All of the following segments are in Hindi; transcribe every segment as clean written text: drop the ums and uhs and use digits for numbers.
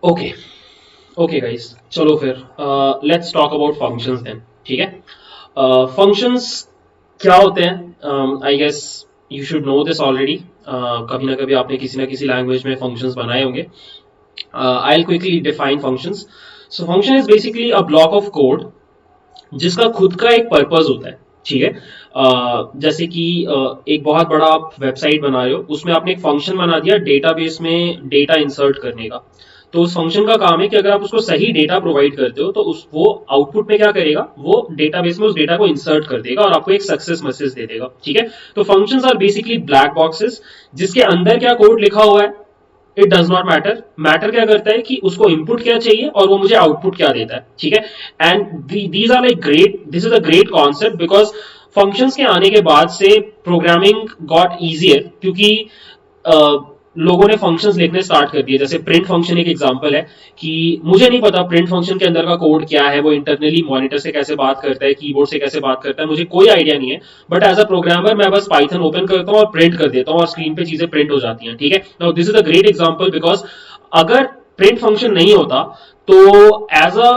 ओके ओके गाइस, चलो फिर let's talk about functions then. ठीक है, फंक्शंस क्या होते हैं? I guess you should know this already. कभी ना कभी आपने किसी ना किसी लैंग्वेज में फंक्शंस बनाए होंगे। I will quickly define functions. So function is basically a block of code जिसका खुद का एक पर्पस होता है। ठीक है, जैसे कि एक बहुत बड़ा आप वेबसाइट बना रहे हो, उसमें आपने एक फंक्शन बना दिया डेटाबेस में डेटा इंसर्ट करने का। तो उस फंक्शन का काम है कि अगर आप उसको सही डेटा प्रोवाइड करते हो तो उस वो आउटपुट में क्या करेगा, वो डेटाबेस में उस डेटा को इंसर्ट कर देगा और आपको एक सक्सेस मैसेज दे देगा। ठीक है, तो functions are basically black boxes जिसके अंदर क्या कोड लिखा हुआ है, it does not matter. Matter क्या करता है कि उसको इनपुट क्या चाहिए और वो मुझे आउटपुट क्या देता है। ठीक है, and these are like great, this is a great concept because functions के आने के बाद से प्रोग्रामिंग गॉट इजियर, क्योंकि लोगों ने फंक्शंस लिखने स्टार्ट कर दिए। जैसे प्रिंट फंक्शन एक एग्जांपल है कि मुझे नहीं पता प्रिंट फंक्शन के अंदर का कोड क्या है, वो इंटरनली मॉनिटर से कैसे बात करता है, कीबोर्ड से कैसे बात करता है, मुझे कोई आइडिया नहीं है। बट एज अ प्रोग्रामर मैं बस पाइथन ओपन करता हूँ और प्रिंट कर देता हूँ और स्क्रीन पे चीजें प्रिंट हो जाती हैं। ठीक है, now this is a great example because अगर प्रिंट फंक्शन नहीं होता तो एज अ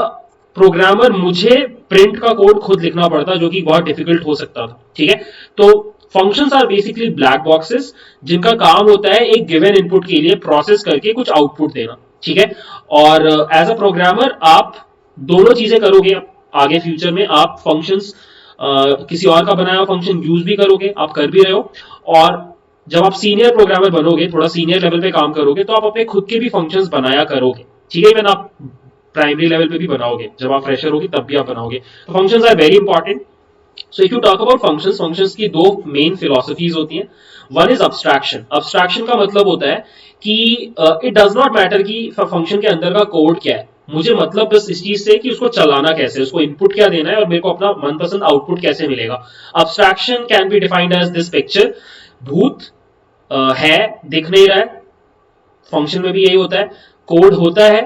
प्रोग्रामर मुझे प्रिंट का कोड खुद लिखना पड़ता, जो कि बहुत डिफिकल्ट हो सकता था। ठीक है, तो functions are basically black boxes जिनका काम होता है एक गिवन इनपुट के लिए प्रोसेस करके कुछ आउटपुट देना। ठीक है, और एज अ प्रोग्रामर आप दोनों चीजें करोगे। आगे फ्यूचर में आप फंक्शंस किसी और का बनाया हुआ फंक्शन यूज भी करोगे, आप कर भी रहे हो। और जब आप सीनियर प्रोग्रामर बनोगे, थोड़ा सीनियर लेवल पे काम करोगे, तो आप अपने खुद के भी फंक्शंस बनाया करोगे। ठीक है, इवन आप प्राइमरी लेवल पे भी बनाओगे, जब आप फ्रेशर होगी तब भी आप बनाओगे। तो functions are very important. So if you talk about functions, functions की दो मेन फिलोसफीज होती हैं। One is abstraction. अब्स्ट्रैक्शन का मतलब होता है कि इट डज नॉट मैटर कि फंक्शन के अंदर का कोड क्या है, मुझे मतलब बस इस चीज से कि उसको चलाना कैसे, उसको इनपुट क्या देना है और मेरे को अपना मनपसंद आउटपुट कैसे मिलेगा। Abstraction can be defined as this picture. भूत है, दिख नहीं रहा है, फंक्शन में भी यही होता है। कोड होता है,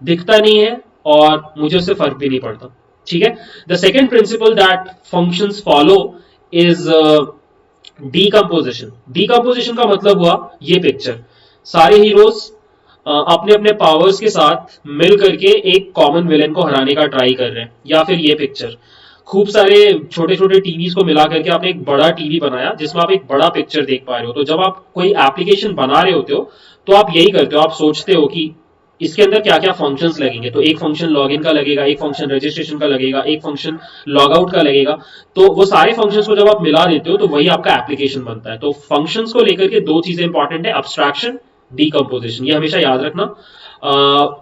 दिखता नहीं है और मुझे उससे फर्क भी नहीं पड़ता। ठीक है, the second principal that functions follow is decomposition. Decomposition का मतलब हुआ ये पिक्चर। सारे हीरोज अपने अपने पावर्स के साथ मिल करके एक कॉमन विलेन को हराने का ट्राई कर रहे हैं। या फिर ये पिक्चर, खूब सारे छोटे छोटे टीवीज को मिला करके आपने एक बड़ा टीवी बनाया जिसमें आप एक बड़ा पिक्चर देख पा रहे हो। तो जब आप कोई एप्लीकेशन बना रहे होते हो तो आप यही करते हो, आप सोचते हो कि इसके अंदर क्या क्या फंक्शंस लगेंगे। तो एक फंक्शन लॉगिन का लगेगा, एक फंक्शन रजिस्ट्रेशन का लगेगा, एक फंक्शन लॉग आउट का लगेगा। तो वो सारे फंक्शंस को जब आप मिला देते हो तो वही आपका एप्लीकेशन बनता है। तो फंक्शंस को लेकर के दो चीजें इंपॉर्टेंट है, अब्स्ट्रैक्शन, डीकम्पोजिशन, ये हमेशा याद रखना।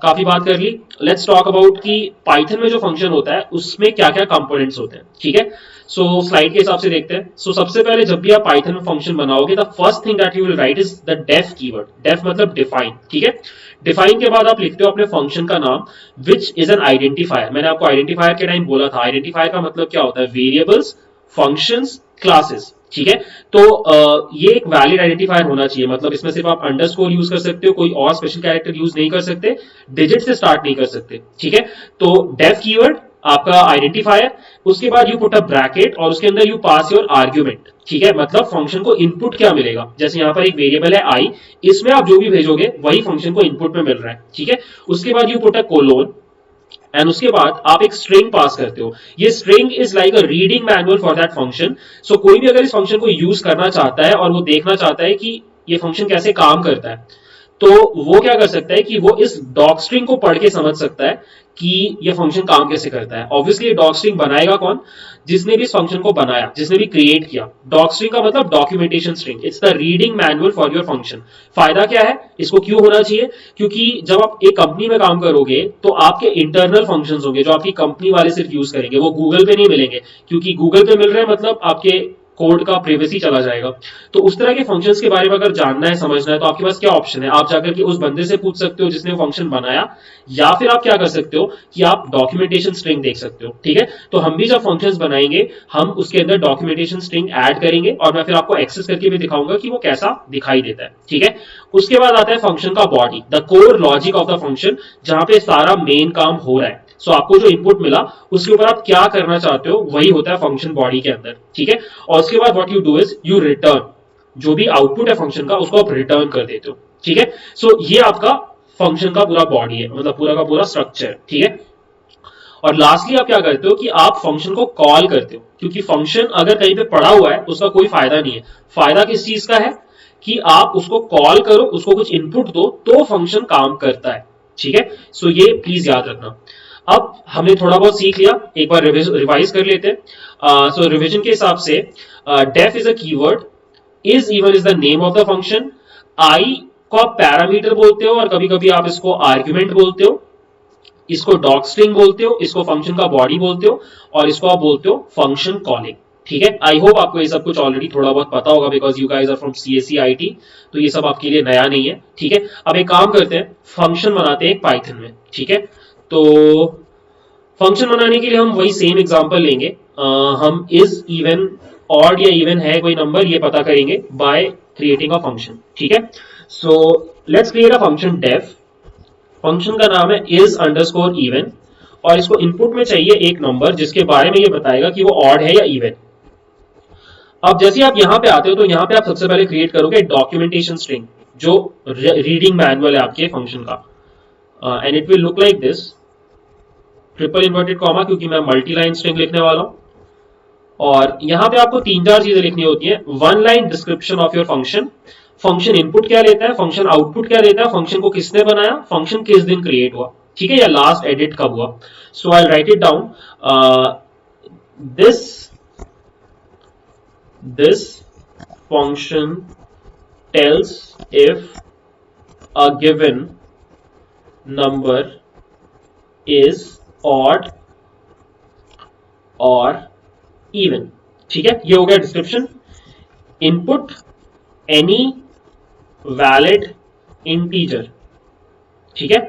काफी बात कर ली, लेट्स टॉक अबाउट कि पाइथन में जो फंक्शन होता है उसमें क्या क्या कंपोनेंट्स होते हैं। ठीक है, सो स्लाइड के हिसाब से देखते हैं। सो सबसे पहले जब भी आप पाइथन में फंक्शन बनाओगे, the first thing that you will write is the def keyword. Def मतलब डिफाइन। ठीक है, डिफाइन के बाद आप लिखते हो अपने फंक्शन का नाम, विच इज एन आइडेंटिफायर। मैंने आपको आइडेंटिफायर के टाइम बोला था, आइडेंटिफायर का मतलब क्या होता है, वेरिएबल्स, फंक्शंस, क्लासेस। ठीक है, तो ये एक वैलिड आइडेंटिफायर होना चाहिए, मतलब इसमें सिर्फ आप अंडरस्कोर यूज कर सकते हो, कोई और स्पेशल कैरेक्टर यूज नहीं कर सकते, डिजिट से स्टार्ट नहीं कर सकते। ठीक है, तो डेफ कीवर्ड आपका आइडेंटिफायर, उसके बाद यू पुट अ ब्रैकेट और उसके अंदर यू पास योर आर्ग्यूमेंट। ठीक है, मतलब फंक्शन को इनपुट क्या मिलेगा, जैसे यहां पर एक वेरिएबल है आई, इसमें आप जो भी भेजोगे वही फंक्शन को इनपुट में मिल रहा है। ठीक है, उसके बाद you put a colon and उसके बाद आप एक स्ट्रिंग पास करते हो। ये string is like a reading manual for that function. So कोई भी अगर इस फंक्शन को यूज करना चाहता है और वो देखना चाहता है कि ये फंक्शन कैसे काम करता है, तो वो क्या कर सकता है कि वो इस डॉक स्ट्रिंग को पढ़ के समझ सकता है कि ये फंक्शन काम कैसे करता है। ऑब्वियसली डॉक स्ट्रिंग बनाएगा कौन, जिसने भी इस फंक्शन को बनाया, जिसने भी क्रिएट किया। डॉक स्ट्रिंग का मतलब documentation string, it's the reading manual for your function. फायदा क्या है, इसको क्यों होना चाहिए, क्योंकि जब आप एक कंपनी में काम करोगे तो आपके इंटरनल फंक्शंस होंगे जो आपकी कंपनी वाले सिर्फ यूज करेंगे, वो गूगल पे नहीं मिलेंगे, क्योंकि गूगल पे मिल रहे हैं मतलब आपके कोड का प्रिवेसी चला जाएगा। तो उस तरह के फंक्शंस के बारे में अगर जानना है, समझना है, तो आपके पास क्या ऑप्शन है, आप जाकर के उस बंदे से पूछ सकते हो जिसने फंक्शन बनाया, या फिर आप क्या कर सकते हो कि आप डॉक्यूमेंटेशन स्ट्रिंग देख सकते हो। ठीक है, तो हम भी जब फंक्शंस बनाएंगे हम उसके अंदर डॉक्यूमेंटेशन स्ट्रिंग ऐड करेंगे और मैं फिर आपको एक्सेस करके भी दिखाऊंगा कि वो कैसा दिखाई देता है। ठीक है, उसके बाद आता है फंक्शन का body, the core logic of the function, जहां पे सारा मेन काम हो रहा है। सो आपको जो इनपुट मिला उसके ऊपर आप क्या करना चाहते हो वही होता है फंक्शन बॉडी के अंदर। ठीक है, और उसके बाद what you do is you return, जो भी आउटपुट है फंक्शन का उसको आप रिटर्न कर देते हो। ठीक है, सो ये आपका फंक्शन का पूरा बॉडी है, मतलब पूरा का पूरा स्ट्रक्चर, ठीक है। और लास्टली आप क्या करते हो कि आप फंक्शन को कॉल करते हो, क्योंकि फंक्शन अगर कहीं पे पड़ा हुआ है उसका कोई फायदा नहीं है। फायदा किस चीज का है कि आप उसको कॉल करो, उसको कुछ इनपुट दो तो फंक्शन काम करता है, ठीक है। सो ये प्लीज याद रखना। अब हमने थोड़ा बहुत सीख लिया, एक बार रिवाइज कर लेते हैं। सो रिवीजन के हिसाब से def is a keyword, is even is the name of the function, I को आप पैरामीटर बोलते हो और कभी कभी आप इसको आर्ग्यूमेंट बोलते हो, इसको डॉक स्ट्रिंग बोलते हो, इसको फंक्शन का बॉडी बोलते हो, और इसको आप बोलते हो फंक्शन कॉलिंग, ठीक है। आई होप आपको ये सब कुछ ऑलरेडी थोड़ा बहुत पता होगा, because you guys are from CSC IT, तो ये सब आपके लिए नया नहीं है, ठीक है। अब एक काम करते हैं, फंक्शन बनाते हैं पाइथन में, ठीक है। तो फंक्शन बनाने के लिए हम वही सेम एग्जांपल लेंगे। हम इज इवन ऑड या इवन है कोई नंबर, ये पता करेंगे बाय क्रिएटिंग अ फंक्शन, ठीक है। So let's create a function def. Function का नाम है इज अंडरस्कोर इवन, और इसको इनपुट में चाहिए एक नंबर जिसके बारे में ये बताएगा कि वो ऑड है या इवन। अब जैसे आप यहां पे आते हो तो यहां पे आप सबसे पहले क्रिएट करोगे डॉक्यूमेंटेशन स्ट्रिंग, जो रीडिंग मैनुअल है आपके फंक्शन का, and it will look like this, triple inverted comma, क्योंकि मैं मल्टी लाइन स्ट्रिंग लिखने वाला हूं। और यहां पे आपको तीन चार चीजें लिखनी होती है। One line description of your function, function input क्या लेता है, फंक्शन आउटपुट क्या देता है, फंक्शन को किसने बनाया, फंक्शन किस दिन क्रिएट हुआ, ठीक है, या लास्ट एडिट कब हुआ। So I write it down, this this function tells if a given number is odd or even, ठीक है। ये हो गया description. Input any valid integer, ठीक है।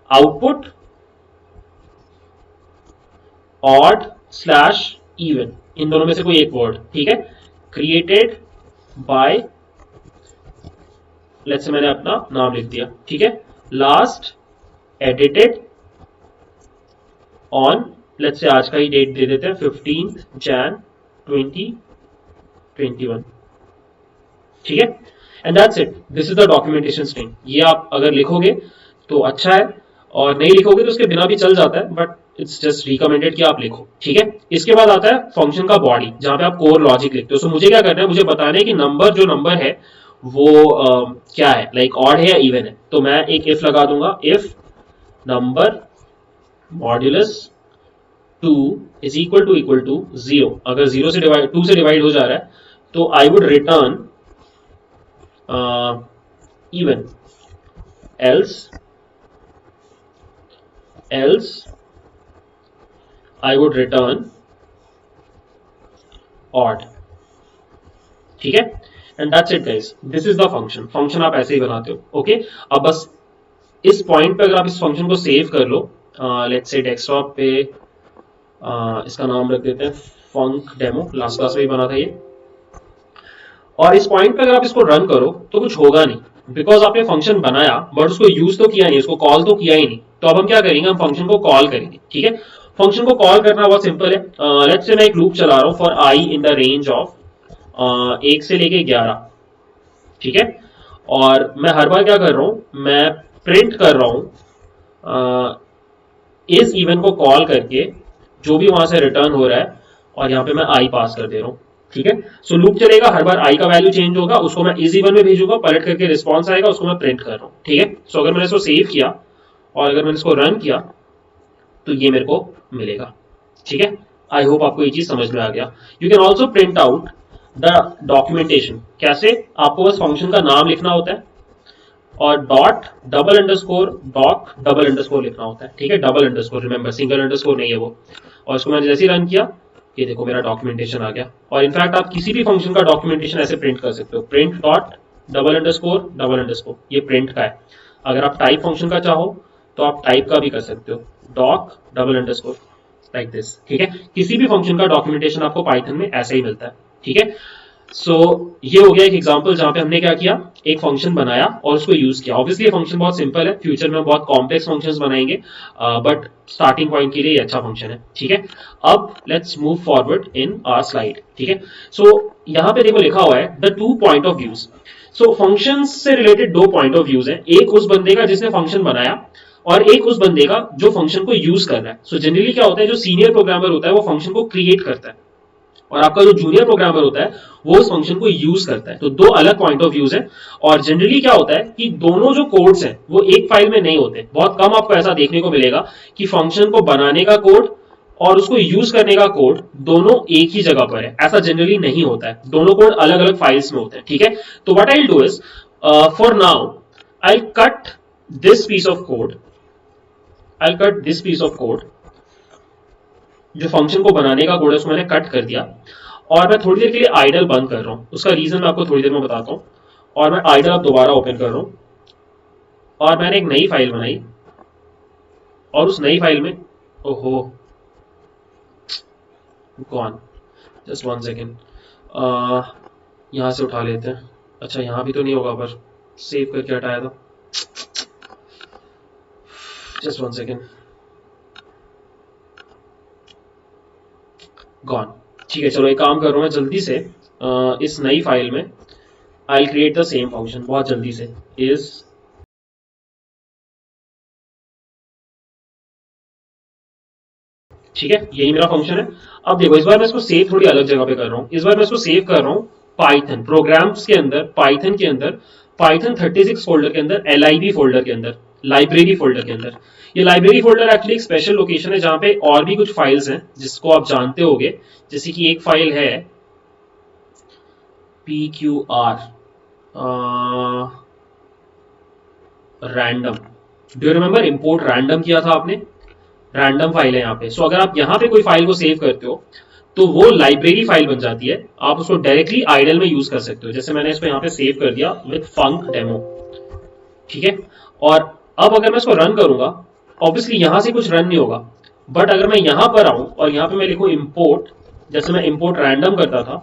आउटपुट ऑड स्लैश इवन, इन दोनों में से कोई एक वर्ड, ठीक है। क्रिएटेड बाय, लेट्स से मैंने अपना नाम लिख दिया, ठीक है। Last edited on, let's say आज का ही डेट दे देते हैं, 15 Jan 2021, ठीक है। And that's it, this is the documentation string. ये आप अगर लिखोगे तो अच्छा है, और नहीं लिखोगे तो उसके बिना भी चल जाता है, बट इट्स जस्ट रिकमेंडेड कि आप लिखो, ठीक है। इसके बाद आता है फंक्शन का बॉडी, जहां पे आप कोर लॉजिक लिखते हो। सो मुझे क्या करना है, मुझे बताना है कि नंबर, जो नंबर है वो क्या है, लाइक ऑड है या इवन है। तो मैं एक इफ लगा दूंगा, if number modulus 2 is equal to 0, अगर 0 से डिवाइड 2 से डिवाइड हो जा रहा है तो I would return even, else I would return odd, ठीक है। And that's it guys, this is the function. Function आप ऐसे ही बनाते हो, ओके। अब बस इस पॉइंट पे अगर आप इस फंक्शन को सेव कर लो, लेट्स से डेस्कटॉप पे, इसका नाम रख देते हैं फंक डेमो, लास्ट क्लास में ही बना था ये। और इस पॉइंट पे अगर आप इसको रन करो तो कुछ होगा नहीं, बिकॉज आपने फंक्शन बनाया बट उसको यूज तो किया नहीं, उसको कॉल तो किया ही नहीं। तो अब हम क्या करेंगे, हम फंक्शन को कॉल करेंगे, ठीक है। फंक्शन को कॉल करना बहुत सिंपल है। लेट्स से मैं एक लूप चला रहा हूं for I in the range of 1 से लेके 11, ठीक है। और मैं हर बार क्या कर रहा हूं, मैं प्रिंट कर रहा हूं इस इवन को कॉल करके जो भी वहां से रिटर्न हो रहा है, और यहां पे मैं आई पास कर दे रहा हूं, ठीक है। सो लूप चलेगा, हर बार आई का वैल्यू चेंज होगा, उसको मैं इज इवन में भेजूंगा, पलट करके रिस्पॉन्स आएगा, उसको मैं प्रिंट कर रहा हूं, ठीक है। सो अगर मैंने इसको सेव किया और अगर मैंने इसको रन किया तो ये मेरे को मिलेगा, ठीक है। आई होप आपको ये चीज समझ में आ गया। You can also print out the documentation. कैसे, आपको बस फंक्शन का नाम लिखना होता है और dot double underscore doc double underscore लिखना होता है, ठीक है। Double underscore, remember single underscore नहीं है वो। और इसको मैंने जैसे ही रन किया, ये देखो मेरा डॉक्यूमेंटेशन आ गया। और इनफैक्ट आप किसी भी फंक्शन का डॉक्यूमेंटेशन ऐसे प्रिंट कर सकते हो, प्रिंट डॉट डबल अंडरस्कोर, ये प्रिंट का है। अगर आप टाइप फंक्शन का चाहो तो आप टाइप का भी कर सकते हो, doc double underscore, like this, ठीक है। किसी भी फंक्शन का डॉक्यूमेंटेशन आपको पाइथन में ऐसे ही मिलता है, ठीक है। सो ये हो गया एक एग्जांपल जहां पे हमने क्या किया, एक फंक्शन बनाया और उसको यूज किया। ऑब्वियसली फंक्शन बहुत सिंपल है, फ्यूचर में बहुत कॉम्प्लेक्स फंक्शंस बनाएंगे, बट स्टार्टिंग पॉइंट के लिए ये अच्छा फंक्शन है, ठीक है। अब let's move forward in our slide, ठीक है। सो यहां पे देखो लिखा हुआ है the 2 point of views. So functions से रिलेटेड दो पॉइंट ऑफ व्यूज हैं, एक उस बंदे का जिसने फंक्शन बनाया और एक उस बंदे का जो फंक्शन को यूज कर रहा है। सो जनरली क्या होता है, जो सीनियर प्रोग्रामर होता है वो फंक्शन को क्रिएट करता है और आपका जो जूनियर प्रोग्रामर होता है वो उस फंक्शन को यूज करता है। तो दो अलग पॉइंट ऑफ व्यूज है और जनरली क्या होता है कि दोनों जो कोड्स हैं वो एक फाइल में नहीं होते। बहुत कम आपको ऐसा देखने को मिलेगा कि फंक्शन को बनाने का कोड और उसको यूज करने का कोड दोनों एक ही जगह पर है, ऐसा जनरली नहीं होता है, दोनों कोड अलग अलग फाइल्स में होते हैं। ठीक है, तो what I will do is, for now I cut this piece of code, I cut this piece of code, जो फंक्शन को बनाने का कोड है उसको मैंने कट कर दिया और मैं थोड़ी देर के लिए आइडल बंद कर रहा हूं। उसका रीजन मैं आपको थोड़ी देर में बताता हूं। और मैं आइडल अब दोबारा ओपन कर रहा हूं और मैंने एक नई फाइल बनाई और उस नई फाइल में, ओहो गॉन, जस्ट वन सेकेंड, यहां से उठा लेते हैं। अच्छा यहां भी तो नहीं होगा, पर सेव करके हटाया था, जस्ट वन सेकेंड, गॉन। ठीक है, चलो एक काम कर रहा हूं मैं जल्दी से, इस नई फाइल में I create the same function बहुत जल्दी से, इज ठीक है, यही मेरा फंक्शन है। अब देखो इस बार मैं इसको सेव थोड़ी अलग जगह पे कर रहा हूं, इस बार मैं इसको सेव कर रहा हूं पाइथन प्रोग्राम्स के अंदर, पाइथन के अंदर, पाइथन 36 फोल्डर के अंदर, LIB फोल्डर के अंदर, लाइब्रेरी फोल्डर के अंदर। ये लाइब्रेरी फोल्डर एक्चुअली एक स्पेशल लोकेशन है जहां पे और भी कुछ फाइल्स हैं जिसको आप जानते होगे, जैसे कि एक फाइल है PQR random, do you remember import random किया था आपने, रैंडम फाइल है यहाँ पे। सो अगर आप यहाँ पे कोई फाइल को सेव करते हो तो वो लाइब्रेरी फाइल बन जाती है, आप उसको डायरेक्टली आइडल में यूज कर सकते हो। जैसे मैंने इसको यहाँ पे सेव कर दिया विद फंक डेमो, ठीक है। और अब अगर मैं इसको रन करूंगा, ऑब्वियसली यहां से कुछ रन नहीं होगा, बट अगर मैं यहां पर आऊं और यहां पे मैं लिखूं इंपोर्ट, जैसे मैं इंपोर्ट रैंडम करता था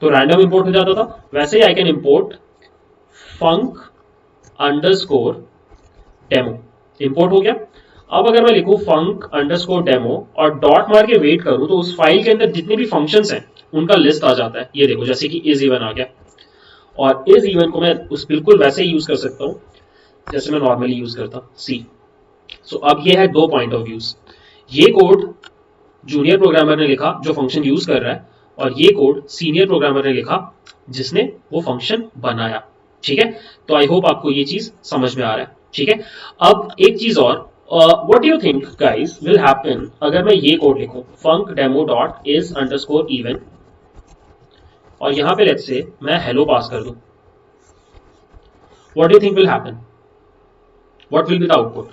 तो रैंडम इंपोर्ट हो जाता था, वैसे ही I can import func underscore demo, import हो गया। अब अगर मैं लिखूं फंक अंडरस्कोर डेमो और डॉट मार के वेट करूं तो उस फाइल के अंदर जितने भी फंक्शंस हैं उनका लिस्ट आ जाता है। ये देखो जैसे कि इज इवन आ गया और इज इवन को मैं उस बिल्कुल वैसे ही यूज कर सकता हूं जैसे मैं नॉर्मली यूज करता सी। सो अब ये है दो पॉइंट ऑफ व्यूज, ये कोड जूनियर प्रोग्रामर ने लिखा जो फंक्शन यूज कर रहा है और ये कोड सीनियर प्रोग्रामर ने लिखा जिसने वो फंक्शन बनाया। ठीक है, तो आई होप आपको ये चीज समझ में आ रहा है। ठीक है, अब एक चीज और, what do you think guys will happen अगर मैं ये कोड लिखूं func demo dot is underscore even और यहां पे लेट्स से मैं हेलो पास कर दूं, what do you think will happen, what will be the output?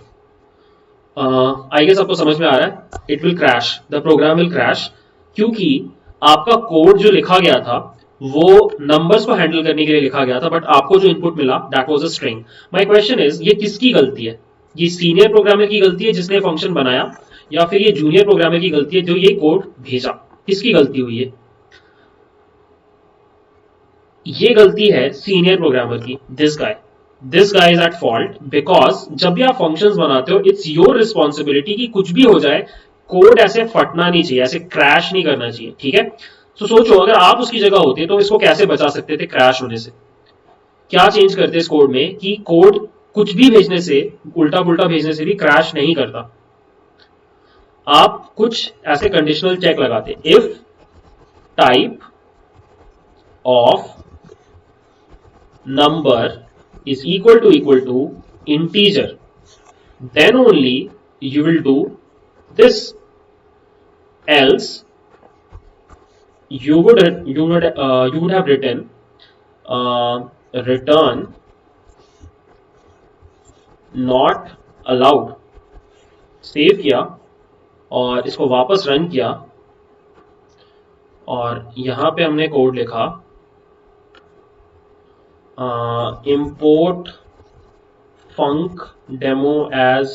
I guess आपको समझ में आ रहा है, it will crash, the program will crash, क्योंकि आपका कोड जो लिखा गया था वो नंबर्स को हैंडल करने के लिए लिखा गया था, बट आपको जो इनपुट मिला that was a string. My question is ये किसकी गलती है? ये सीनियर प्रोग्रामर की गलती है जिसने फंक्शन बनाया, या फिर ये जूनियर प्रोग्रामर की गलती है जो ये कोड भेजा? किसकी गलती हुई है? ये गलती है सीनियर प्रोग्रामर की, this guy is at fault, because जब भी आप फंक्शंस बनाते हो इट्स योर रिस्पॉन्सिबिलिटी कि कुछ भी हो जाए कोड ऐसे फटना नहीं चाहिए, ऐसे क्रैश नहीं करना चाहिए। ठीक है, तो सोचो अगर आप उसकी जगह होते तो इसको कैसे बचा सकते थे क्रैश होने से? क्या चेंज करते इस कोड में कि कोड कुछ भी भेजने से, उल्टा पुल्टा भेजने से भी क्रैश नहीं करता? आप कुछ ऐसे कंडीशनल चेक लगाते, if type of number is equal to integer, then only you will do this, else you would have written return not allowed, save किया और इसको वापस रन किया और यहां पे हमने कोड लिखा import func demo as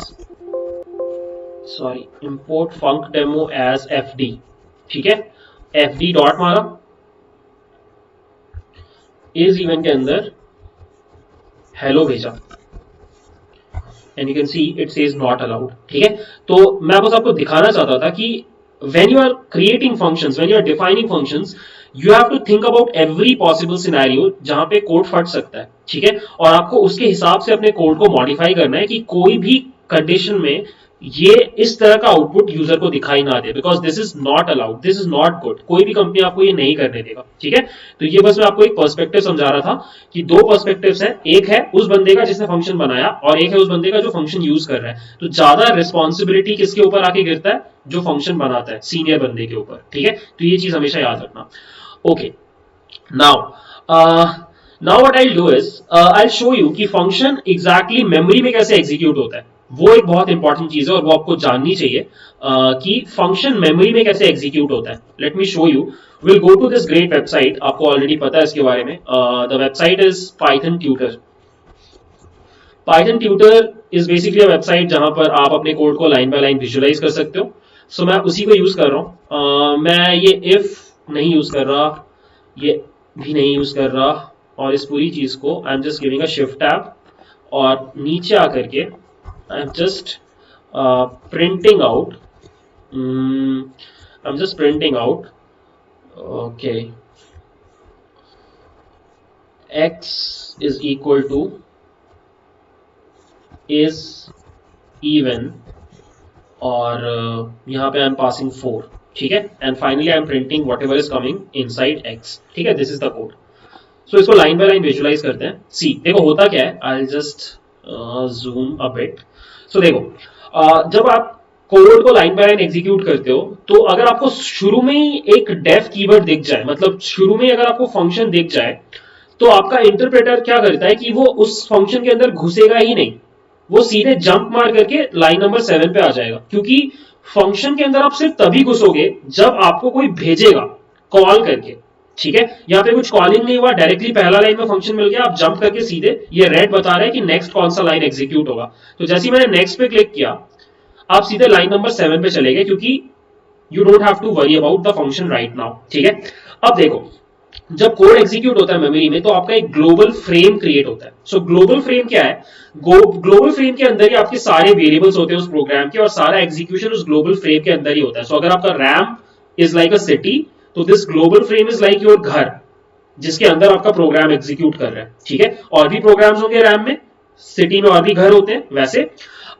fd, ठीक है, fd डॉट मारा, इज इवन के अंदर हेलो भेजा and you can see it says not allowed. ठीक है, तो मैं बस आपको दिखाना चाहता था कि when you are creating functions, when you are defining functions, you have to think about every possible scenario जहां पे कोड फट सकता है, ठीक है, और आपको उसके हिसाब से अपने कोड को मॉडिफाई करना है कि कोई भी कंडीशन में ये इस तरह का आउटपुट यूजर को दिखाई ना दे, because this is not allowed, this is not good, कोई भी कंपनी आपको ये नहीं करने देगा, ठीक है। तो ये बस मैं आपको एक पर्सपेक्टिव समझा रहा था कि दो पर्सपेक्टिव्स हैं, एक है उस बंदे का जिसने फंक्शन बनाया और एक है उस बंदे का जो फंक्शन यूज कर रहा है। तो ज्यादा रिस्पॉन्सिबिलिटी किसके ऊपर आके गिरता है? जो फंक्शन बनाता है, सीनियर बंदे के ऊपर, ठीक है। तो ये चीज हमेशा याद रखना। Okay, now what I do is I show you कि फंक्शन एग्जैक्टली मेमोरी में कैसे एग्जीक्यूट होता है। वो एक बहुत इंपॉर्टेंट चीज है और वो आपको जाननी चाहिए कि फंक्शन मेमोरी में कैसे एग्जीक्यूट होता है। Let me show you. Will go to this great website, आपको ऑलरेडी पता है इसके बारे में। The website is Python tutor. Python tutor is basically a website जहां पर आप अपने कोड को लाइन बाय लाइन विजुअलाइज कर सकते हो। सो मैं उसी को यूज कर रहा हूं। मैं ये इफ नहीं यूज कर रहा, ये भी नहीं यूज कर रहा, और इस पूरी चीज को I am just giving a shift tab और नीचे आकर के I am just printing out, I am just printing out, okay, x is equal to is even और यहाँ पे आई एम पासिंग 4, ठीक है, and finally I am printing whatever is coming inside x, ठीक है। This is the code. So इसको लाइन बाय लाइन विजुअलाइज करते हैं। सी देखो होता क्या है, I just zoom a bit. So देखो जब आप कोड को लाइन बाय लाइन एग्जीक्यूट करते हो तो अगर आपको शुरू में ही एक डेफ कीवर्ड दिख जाए, मतलब शुरू में अगर आपको फंक्शन दिख जाए, तो आपका इंटरप्रेटर क्या करता है कि वो उस फंक्शन के अंदर घुसेगा ही नहीं, वो सीधे जंप मार करके लाइन नंबर 7 पे आ जाएगा, क्योंकि फंक्शन के अंदर आप सिर्फ तभी घुसोगे जब आपको कोई भेजेगा कॉल करके, ठीक है। यहाँ पे कुछ कॉलिंग नहीं हुआ, डायरेक्टली पहला लाइन में फंक्शन मिल गया, आप जंप करके सीधे, ये रेड बता रहा है कि नेक्स्ट कौन सा लाइन एग्जीक्यूट होगा। तो जैसे ही मैंने नेक्स्ट पे क्लिक किया, आप सीधे लाइन नंबर 7 पे चले गए, क्योंकि you don't have to worry about the function right now, ठीक है। अब देखो जब कोड एग्जीक्यूट होता है मेमोरी में तो आपका एक ग्लोबल फ्रेम क्रिएट होता है। सो ग्लोबल फ्रेम क्या है? ग्लोबल फ्रेम के अंदर ही आपके सारे वेरिएबल्स होते हैं उस प्रोग्राम के, और सारा एग्जीक्यूशन उस ग्लोबल फ्रेम के अंदर ही होता है। सो अगर आपका RAM is like a city, तो this global frame is like your घर, जिसके अंदर आपका प्रोग्राम एग्जीक्यूट कर रहा है, ठीक है। और भी प्रोग्राम्स होंगे रैम में, सिटी में और भी घर होते हैं वैसे।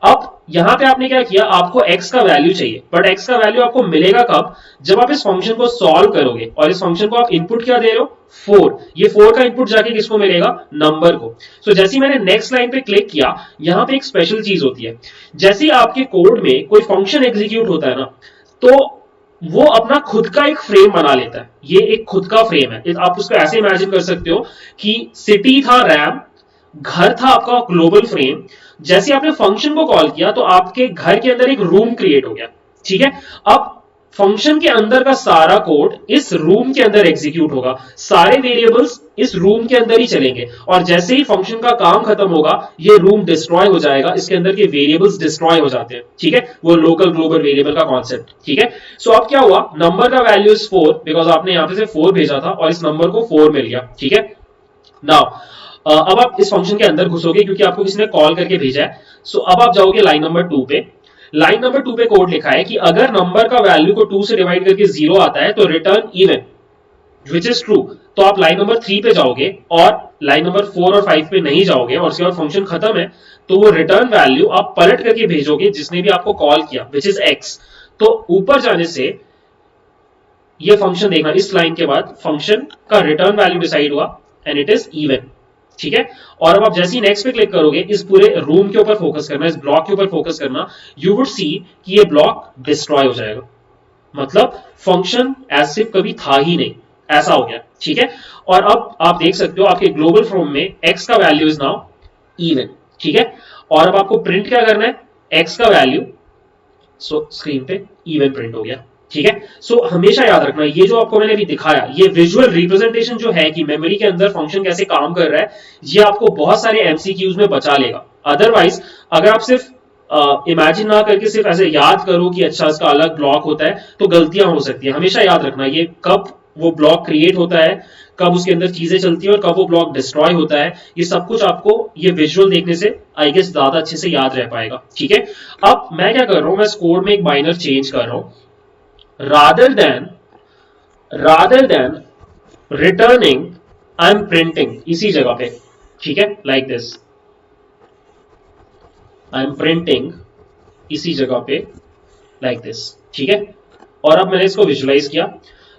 अब यहां पे आपने क्या किया, आपको x का वैल्यू चाहिए, बट x का वैल्यू आपको मिलेगा कब? जब आप इस फंक्शन को सॉल्व करोगे, और इस फंक्शन को आप इनपुट क्या दे रहे हो? 4। ये 4 का इनपुट जाके किसको मिलेगा? नंबर को। सो जैसे ही मैंने नेक्स्ट लाइन पे क्लिक किया, यहां पे एक स्पेशल चीज होती है। जैसे ही आपके कोड में कोई फंक्शन एग्जीक्यूट होता है ना, तो वो अपना खुद का एक फ्रेम बना लेता है। ये एक खुद का फ्रेम है। आप उसको ऐसे इमेजिन कर सकते हो कि सिटी था रैम, घर था आपका ग्लोबल फ्रेम। जैसे आपने फंक्शन को कॉल किया तो आपके घर के अंदर एक रूम क्रिएट हो गया, ठीक है। अब फंक्शन के अंदर का सारा कोड इस रूम के अंदर एग्जीक्यूट होगा, सारे वेरिएबल्स इस रूम के अंदर ही चलेंगे, और जैसे ही फंक्शन का काम खत्म होगा ये रूम डिस्ट्रॉय हो जाएगा, इसके अंदर के वेरिएबल्स डिस्ट्रॉय हो जाते हैं, ठीक है। वो लोकल ग्लोबल वेरिएबल का कॉन्सेप्ट, ठीक है। सो अब क्या हुआ, नंबर का वैल्यू इज 4, बिकॉज आपने यहां पे से 4 भेजा था और इस नंबर को 4 मिल गया, ठीक है। नाउ अब आप इस फंक्शन के अंदर घुसोगे क्योंकि आपको किसी ने कॉल करके भेजा है। सो अब आप जाओगे लाइन नंबर 2 पे। लाइन नंबर 2 पे कोड लिखा है कि अगर नंबर का वैल्यू को 2 से डिवाइड करके 0 आता है तो return even, which is true. तो आप लाइन नंबर 3 पे जाओगे और लाइन नंबर 4 और 5 पे नहीं जाओगे, और उसके बाद फंक्शन खत्म है, तो वो रिटर्न वैल्यू आप पलट करके भेजोगे जिसने भी आपको कॉल किया, विच इज x। तो ऊपर जाने से ये फंक्शन देखना, इस लाइन के बाद फंक्शन का रिटर्न वैल्यू डिसाइड हुआ एंड इट इज इवन, ठीक है। और अब आप जैसे ही नेक्स्ट पे क्लिक करोगे, इस पूरे रूम के ऊपर फोकस करना, इस ब्लॉक के ऊपर फोकस करना, यू वुड सी कि ये ब्लॉक डिस्ट्रॉय हो जाएगा, मतलब फंक्शन ऐसे कभी था ही नहीं, ऐसा हो गया, ठीक है। और अब आप देख सकते हो आपके ग्लोबल फॉर्म में x का वैल्यू इज नाउ इवन, ठीक है। और अब आपको प्रिंट क्या करना है, x का वैल्यू, सो स्क्रीन पे इवन प्रिंट हो गया, ठीक है। सो हमेशा याद रखना, ये जो आपको मैंने अभी दिखाया, ये विजुअल रिप्रेजेंटेशन जो है कि मेमोरी के अंदर फंक्शन कैसे काम कर रहा है, ये आपको बहुत सारे एमसीक्यूज में बचा लेगा। अदरवाइज अगर आप सिर्फ इमेजिन ना करके सिर्फ ऐसे याद करो कि अच्छा इसका अलग ब्लॉक होता है, तो गलतियां हो सकती है। हमेशा याद रखना ये कब वो ब्लॉक क्रिएट होता है, कब उसके अंदर चीजें चलती है, और कब वो ब्लॉक डिस्ट्रॉय होता है, ये सब कुछ आपको ये विजुअल देखने से आई गेस ज्यादा अच्छे से याद रह पाएगा, ठीक है। अब मैं क्या कर रहा हूं, मैं इस कोड में एक माइनर चेंज कर रहा हूं। rather than returning, I am printing इसी जगह पे, ठीक है, like this, I am printing इसी जगह पे, लाइक दिस, ठीक है। और अब मैंने इसको विजुलाइज किया।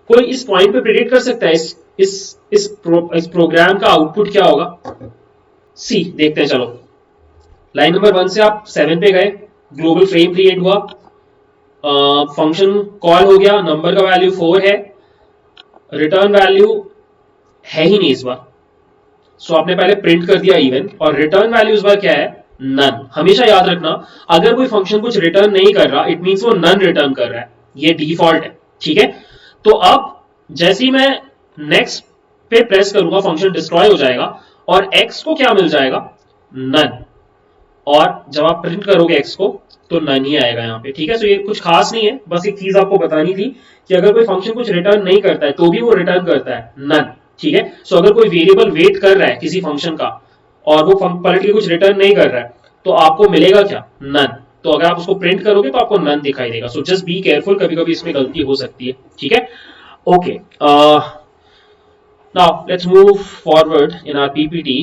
कोई इस पॉइंट पे प्रिडिक्ट कर सकता है इस प्रोग्राम का आउटपुट क्या होगा? सी, देखते हैं, चलो। लाइन नंबर 1 से आप 7 पे गए, ग्लोबल फ्रेम क्रिएट हुआ, फंक्शन कॉल हो गया, नंबर का वैल्यू 4 है, रिटर्न वैल्यू है ही नहीं इस बार, सो आपने पहले प्रिंट कर दिया इवन, और रिटर्न वैल्यू इस बार क्या है? नन। हमेशा याद रखना, अगर कोई फंक्शन कुछ रिटर्न नहीं कर रहा, इट मींस वो नन रिटर्न कर रहा है, ये डिफॉल्ट है, ठीक है। तो अब जैसे ही मैं नेक्स्ट पे प्रेस करूंगा, फंक्शन डिस्ट्रॉय हो जाएगा और एक्स को क्या मिल जाएगा? नन। और जब आप प्रिंट करोगे एक्स को तो नन ही आएगा यहाँ पे, ठीक है। सो ये कुछ खास नहीं है, बस एक चीज आपको बतानी थी कि अगर कोई फंक्शन कुछ रिटर्न नहीं करता है तो भी वो रिटर्न करता है नन, ठीक है। सो अगर कोई वेरिएबल वेट कर रहा है किसी फंक्शन का और वो पलट के कुछ रिटर्न नहीं कर रहा है तो आपको मिलेगा क्या? नन। तो अगर आप उसको प्रिंट करोगे तो आपको नन दिखाई देगा। सो जस्ट बी केयरफुल, कभी कभी इसमें गलती हो सकती है, ठीक है। Okay, now let's move forward in our PPT.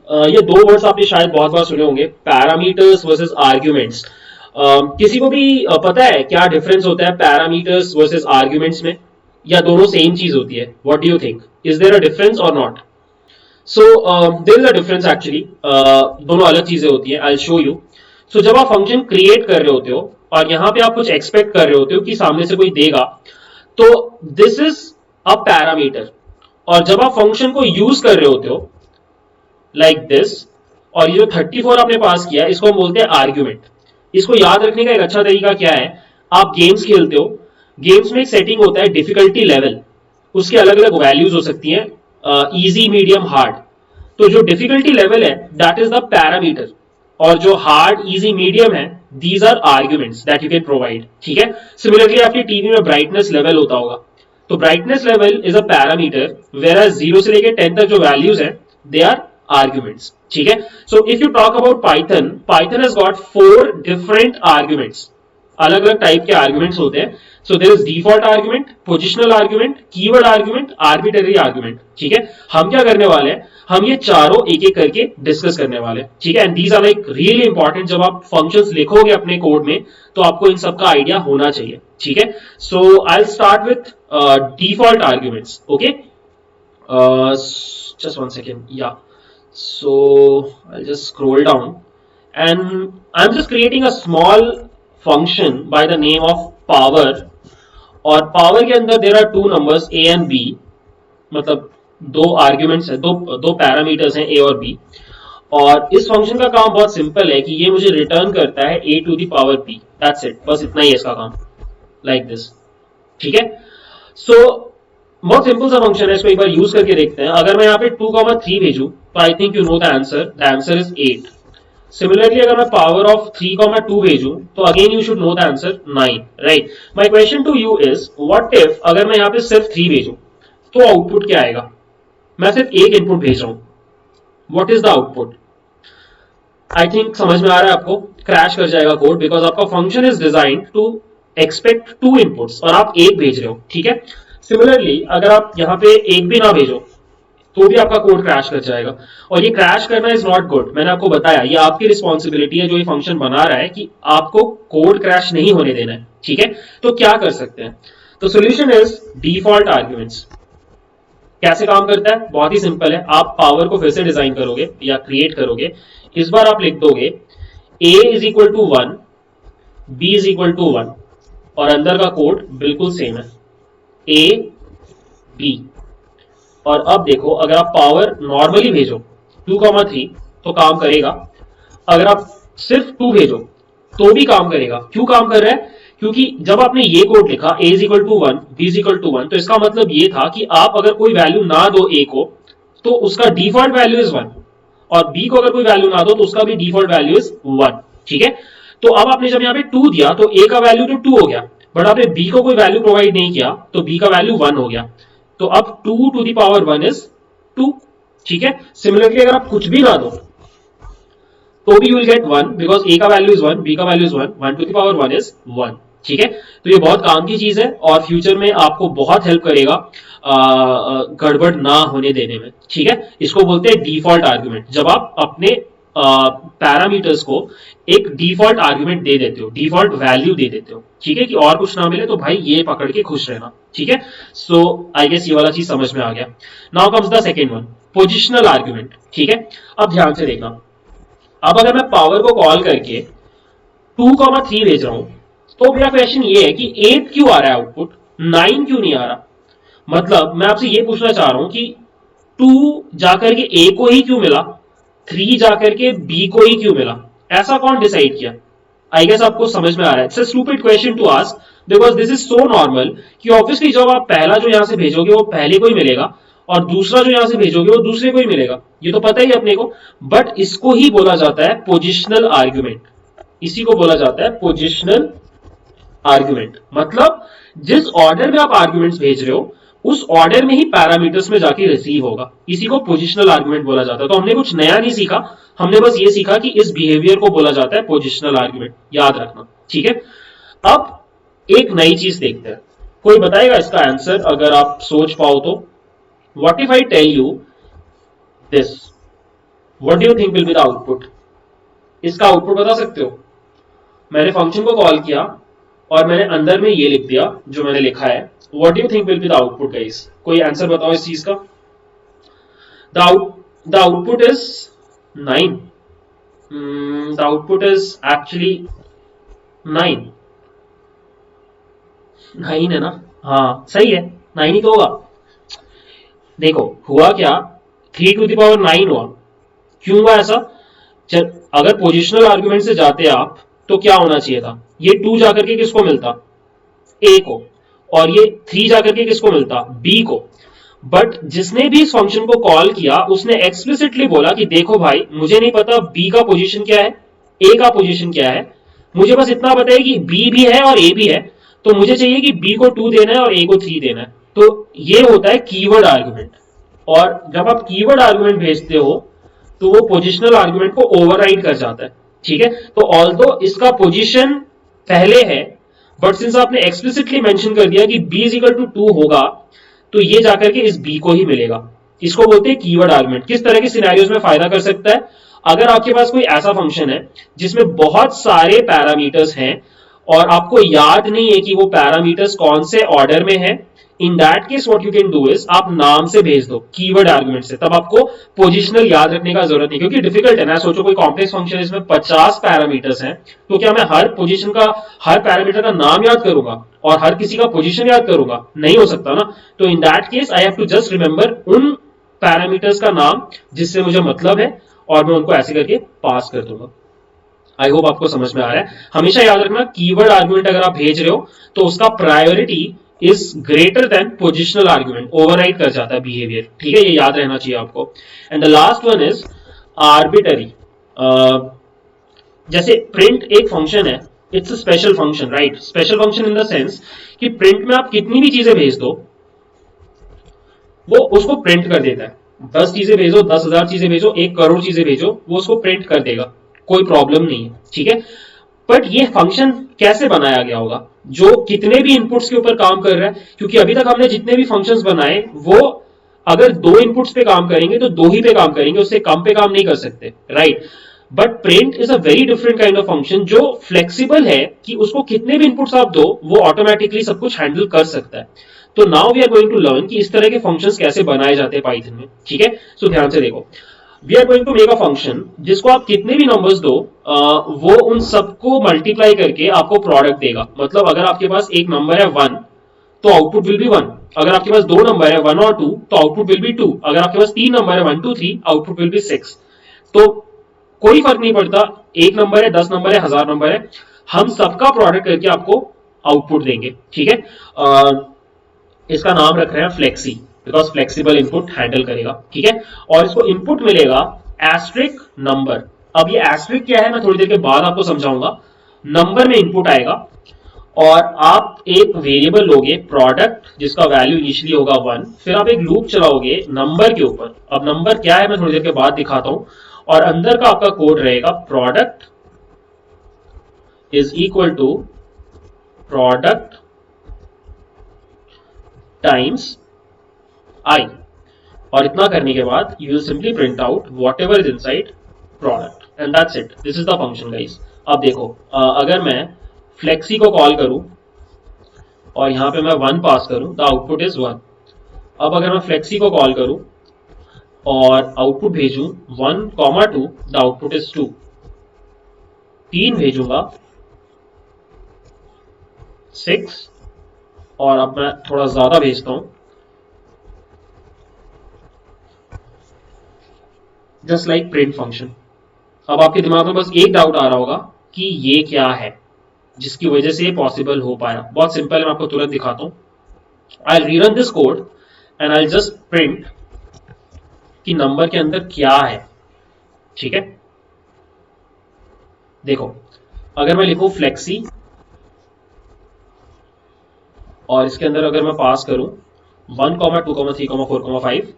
ये दो वर्ड्स आपने शायद बहुत बार सुने होंगे, पैरामीटर्स वर्सेस आर्ग्यूमेंट्स। किसी को भी पता है क्या डिफरेंस होता है पैरामीटर्स वर्सेस आर्ग्यूमेंट्स में, या दोनों सेम चीज होती है? What do you think, is there a difference और नॉट? So there is a difference actually, दोनों अलग चीजें होती है, I will show you. So जब आप फंक्शन क्रिएट कर रहे होते हो और यहां पे आप कुछ एक्सपेक्ट कर रहे होते हो कि सामने से कोई देगा, तो दिस इज अ पैरामीटर। और जब आप फंक्शन को यूज कर रहे होते हो लाइक दिस, और ये जो 34 आपने पास किया इसको हम बोलते हैं आर्ग्यूमेंट। इसको याद रखने का एक अच्छा तरीका क्या है, आप गेम्स खेलते हो, गेम्स में एक सेटिंग होता है डिफिकल्टी लेवल, उसके अलग अलग वैल्यूज हो सकती हैं, इजी, मीडियम, हार्ड। तो जो डिफिकल्टी लेवल है दैट इज द पैरामीटर, और जो हार्ड, इजी, मीडियम है these are arguments that you can provide, ठीक है। सिमिलरली आपकी टीवी में ब्राइटनेस लेवल होता होगा, तो brightness level is a parameter, where 0 से लेकर 10 तक जो वैल्यूज है दे आर आर्ग्यूमेंट्स, ठीक है। So if you talk about Python, Python has got 4 different arguments, अलग अलग टाइप के आर्ग्यूमेंट्स होते हैं। So there is default argument, positional argument, keyword argument, arbitrary argument, ठीक है। हम क्या करने वाले हैं, हम ये चारों एक एक करके डिस्कस करने वाले हैं, ठीक है। And these are like really important, जब आप फंक्शंस लिखोगे अपने कोड में तो आपको इन सब का आइडिया होना चाहिए, ठीक है। So I will start with default arguments, okay. Just one second, yeah. So I'll just scroll down and I'm just creating a small function by the name of power, और पावर के अंदर there are two numbers a and b, मतलब दो आर्ग्यूमेंट्स है, दो पैरामीटर्स हैं a और b। और इस फंक्शन का काम बहुत सिंपल है कि ये मुझे रिटर्न करता है a to the power b, that's it, बस इतना ही है इसका काम, लाइक दिस, ठीक है। सो बहुत सिंपल सा फंक्शन है, इसको एक बार यूज करके देखते हैं। अगर मैं यहाँ पे 2,3 भेजूं तो I think you know the answer is 8। Similarly अगर मैं पावर ऑफ 3,2 भेजूं तो again you should know the answer 9, right. My question to you is what if अगर मैं यहाँ पे सिर्फ 3 भेजूं तो आउटपुट क्या आएगा? मैं सिर्फ एक इनपुट भेज रहा हूं, what is the output? I think समझ में आ रहा है आपको, क्रैश कर जाएगा कोड, बिकॉज आपका function is design to expect 2 inputs और आप एक भेज रहे हो, ठीक है। सिमिलरली अगर आप यहाँ पे एक भी ना भेजो तो भी आपका कोड क्रैश कर जाएगा, और ये क्रैश करना इज नॉट गुड। मैंने आपको बताया ये आपकी रिस्पॉन्सिबिलिटी है जो ये फंक्शन बना रहा है कि आपको कोड क्रैश नहीं होने देना है, ठीक है। तो क्या कर सकते हैं, तो सोल्यूशन इज डिफॉल्ट आर्ग्यूमेंट्स। कैसे काम करता है? बहुत ही सिंपल है, आप पावर को फिर से डिजाइन करोगे या क्रिएट करोगे। इस बार आप लिख दोगे a is equal to 1, b is equal to 1, और अंदर का कोड बिल्कुल सेम है, a b। और अब देखो अगर आप पावर नॉर्मली भेजो 2,3 तो काम करेगा, अगर आप सिर्फ 2 भेजो तो भी काम करेगा। क्यों काम कर रहा है? क्योंकि जब आपने ये कोड लिखा a is equal to 1, b is equal to 1, तो इसका मतलब ये था कि आप अगर कोई वैल्यू ना दो a को तो उसका डिफॉल्ट वैल्यू इज 1, और b को अगर कोई वैल्यू ना दो तो उसका भी डिफॉल्ट वैल्यू इज 1, ठीक है। तो अब आपने जब यहाँ पे 2 दिया तो a का वैल्यू तो 2 हो गया, बट आपने b को कोई वैल्यू प्रोवाइड नहीं किया तो b का वैल्यू 1 हो गया। तो अब 2 टू द पावर 1 इज 2, ठीक है। सिमिलरली अगर आप कुछ भी ना दो तो भी you will get 1, because a का वैल्यू इज 1, b का value is 1, 1 to the power 1 is 1, ठीक है। तो ये बहुत काम की चीज है और फ्यूचर में आपको बहुत हेल्प करेगा गड़बड़ ना होने देने में, ठीक है। इसको बोलते हैं डिफॉल्ट आर्ग्यूमेंट, जब आप अपने पैरामीटर्स को एक डिफॉल्ट आर्ग्यूमेंट दे देते हो, डिफॉल्ट वैल्यू दे देते हो, ठीक है, कि और कुछ ना मिले तो भाई ये पकड़ के खुश रहना, ठीक है। सो आई गेस ये वाला चीज समझ में आ गया। Now comes the second one, positional argument, ठीक है। अब ध्यान से देखना, अब अगर मैं पावर को कॉल करके 2,3 भेज रहा हूं, तो मेरा क्वेश्चन ये है कि 8 क्यों आ रहा है आउटपुट, 9 क्यों नहीं आ रहा। मतलब मैं आपसे ये पूछना चाह रहा हूं कि 2 जाकर के ए को ही क्यों मिला, 3 जाकर के बी को ही क्यों मिला, ऐसा कौन डिसाइड किया। आई गेस आपको समझ में आ रहा है। It's a stupid question to ask because this is so normal कि ऑब्वियसली जब आप पहला जो यहां से भेजोगे वो पहले को ही मिलेगा और दूसरा जो यहां से भेजोगे वो दूसरे को ही मिलेगा, ये तो पता ही अपने को। बट इसको ही बोला जाता है पोजिशनल आर्ग्यूमेंट, इसी को बोला जाता है पोजिशनल आर्ग्यूमेंट। मतलब जिस ऑर्डर में आप आर्ग्यूमेंट्स भेज रहे हो उस ऑर्डर में ही पैरामीटर्स में जाके रिसीव होगा, इसी को पोजिशनल आर्ग्यूमेंट बोला जाता है। तो हमने कुछ नया नहीं सीखा, हमने बस ये सीखा कि इस बिहेवियर को बोला जाता है पोजिशनल आर्ग्यूमेंट, याद रखना, ठीक है। अब एक नई चीज देखते हैं, कोई बताएगा इसका आंसर अगर आप सोच पाओ तो। What if I tell you this, what do you think will be the output. इसका आउटपुट बता सकते हो। मैंने फंक्शन को कॉल किया और मैंने अंदर में ये लिख दिया जो मैंने लिखा है। What do you think will be the output guys, कोई आंसर बताओ इस चीज का। The output is 9। The output is actually 9 9 है ना, हाँ सही है, 9 ही तो होगा। देखो हुआ क्या, 3⁹ हुआ, क्यों हुआ ऐसा। चल अगर पोजिशनल आर्ग्यूमेंट से जाते आप तो क्या होना चाहिए था, ये 2 जाकर के किसको मिलता, ए को, और ये 3 जाकर के किसको मिलता, बी को। बट जिसने भी इस फंक्शन को कॉल किया उसने एक्सप्लिसिटली बोला कि देखो भाई मुझे नहीं पता बी का पोजीशन क्या है, ए का पोजीशन क्या है, मुझे बस इतना पता है कि बी भी है और ए भी है, तो मुझे चाहिए कि बी को 2 देना है और ए को 3 देना है। तो ये होता है कीवर्ड आर्ग्यूमेंट। और जब आप कीवर्ड आर्ग्यूमेंट भेजते हो तो वो पोजिशनल आर्ग्यूमेंट को ओवरराइड कर जाता है, ठीक है। तो ऑल्दो इसका पोजीशन पहले है बट सिंस आपने एक्सप्लिसिटली मेंशन कर दिया कि b इज इक्वल टू 2 होगा तो ये जाकर के इस b को ही मिलेगा। इसको बोलते हैं कीवर्ड आर्गुमेंट। किस तरह के सिनेरियोज में फायदा कर सकता है, अगर आपके पास कोई ऐसा फंक्शन है जिसमें बहुत सारे पैरामीटर्स हैं और आपको याद नहीं है कि वो पैरामीटर्स कौन से ऑर्डर में है, इन that case what you can do is आप नाम से भेज दो कीवर्ड आर्गुमेंट से, तब आपको पोजिशनल याद रखने का जरूरत नहीं, क्योंकि डिफिकल्ट है ना। सोचो कोई कॉम्प्लेक्स फंक्शन इसमें 50 पैरामीटर्स हैं, तो क्या मैं हर पोजीशन का, हर पैरामीटर का नाम याद करूंगा और हर किसी का पोजीशन याद करूंगा, नहीं हो सकता ना। तो in that case I have to just remember उन पैरामीटर्स का नाम जिससे मुझे मतलब है और मैं उनको ऐसे करके पास कर दूंगा। आई होप आपको समझ में आ रहा है। हमेशा याद रखना कीवर्ड आर्गुमेंट अगर आप भेज रहे हो तो उसका priority is greater than positional argument, override कर जाता है बिहेवियर, ठीक है, ये याद रहना चाहिए आपको। And the last one is arbitrary. जैसे प्रिंट एक फंक्शन है, it's a special function, right. Special function in the sense कि प्रिंट में आप कितनी भी चीजें भेज दो वो उसको प्रिंट कर देता है। 10 चीजें भेजो, 10,000 चीजें भेजो, 1 करोड़ चीजें भेजो, वो उसको प्रिंट कर देगा, कोई प्रॉब्लम नहीं है, ठीक है। बट ये फंक्शन कैसे बनाया गया होगा, जो कितने भी इनपुट्स के ऊपर काम कर रहा है, क्योंकि अभी तक हमने जितने भी फंक्शंस बनाए वो अगर 2 इनपुट्स पे काम करेंगे तो 2 ही पे काम करेंगे, उससे कम पे काम नहीं कर सकते, right. But print is a very different kind of function जो फ्लेक्सिबल है कि उसको कितने भी इनपुट्स आप दो वो ऑटोमेटिकली सब कुछ हैंडल कर सकता है। तो now we are going to learn कि इस तरह के फंक्शंस कैसे बनाए जाते हैं पाइथन में, ठीक है। सो ध्यान से देखो, we are going to make a function जिसको आप कितने भी नंबर्स दो वो उन सबको मल्टीप्लाई करके आपको प्रोडक्ट देगा। मतलब अगर आपके पास एक नंबर है 1 तो आउटपुट विल बी 1, अगर आपके पास 2 नंबर है 1 और 2 तो आउटपुट विल बी 2, अगर आपके पास 3 नंबर है 1 2 3 आउटपुट विल बी 6। तो कोई फर्क नहीं पड़ता, एक नंबर है, 10 नंबर है, 1000 नंबर है, हम सबका प्रोडक्ट करके आपको आउटपुट देंगे, ठीक है। इसका नाम रख रहे हैं flexi, because flexible input handle करेगा, ठीक है। और इसको इनपुट मिलेगा एस्ट्रिक नंबर। अब ये एस्ट्रिक क्या है मैं थोड़ी देर के बाद आपको समझाऊंगा। नंबर में इनपुट आएगा और आप एक वेरिएबल लोगे प्रोडक्ट जिसका वैल्यू इनिशियली होगा 1, फिर आप एक लूप चलाओगे नंबर के ऊपर। अब नंबर क्या है मैं थोड़ी देर के बाद दिखाता हूं। और अंदर का आपका कोड रहेगा product is equal to product times i, और इतना करने के बाद you will simply print out whatever is inside product and that's it. This is the function guys. अब देखो, अगर मैं फ्लेक्सी को कॉल करूं और यहां पे मैं 1 पास करूं, द आउटपुट इज 1। अब अगर मैं फ्लेक्सी को कॉल करूं और आउटपुट भेजूं 1,2, द आउटपुट इज 2। 3 भेजूंगा 6, और अब मैं थोड़ा ज्यादा भेजता हूं, जस्ट लाइक प्रिंट फंक्शन। अब आपके दिमाग में बस एक डाउट आ रहा होगा कि ये क्या है जिसकी वजह से ये पॉसिबल हो पाया। बहुत सिंपल है, मैं आपको तुरंत दिखाता हूं। I rerun this code and I just print कि नंबर के अंदर क्या है। ठीक है, देखो, अगर मैं लिखूं फ्लेक्सी और इसके अंदर अगर मैं पास करूं 1, 2, 3, 4, 5,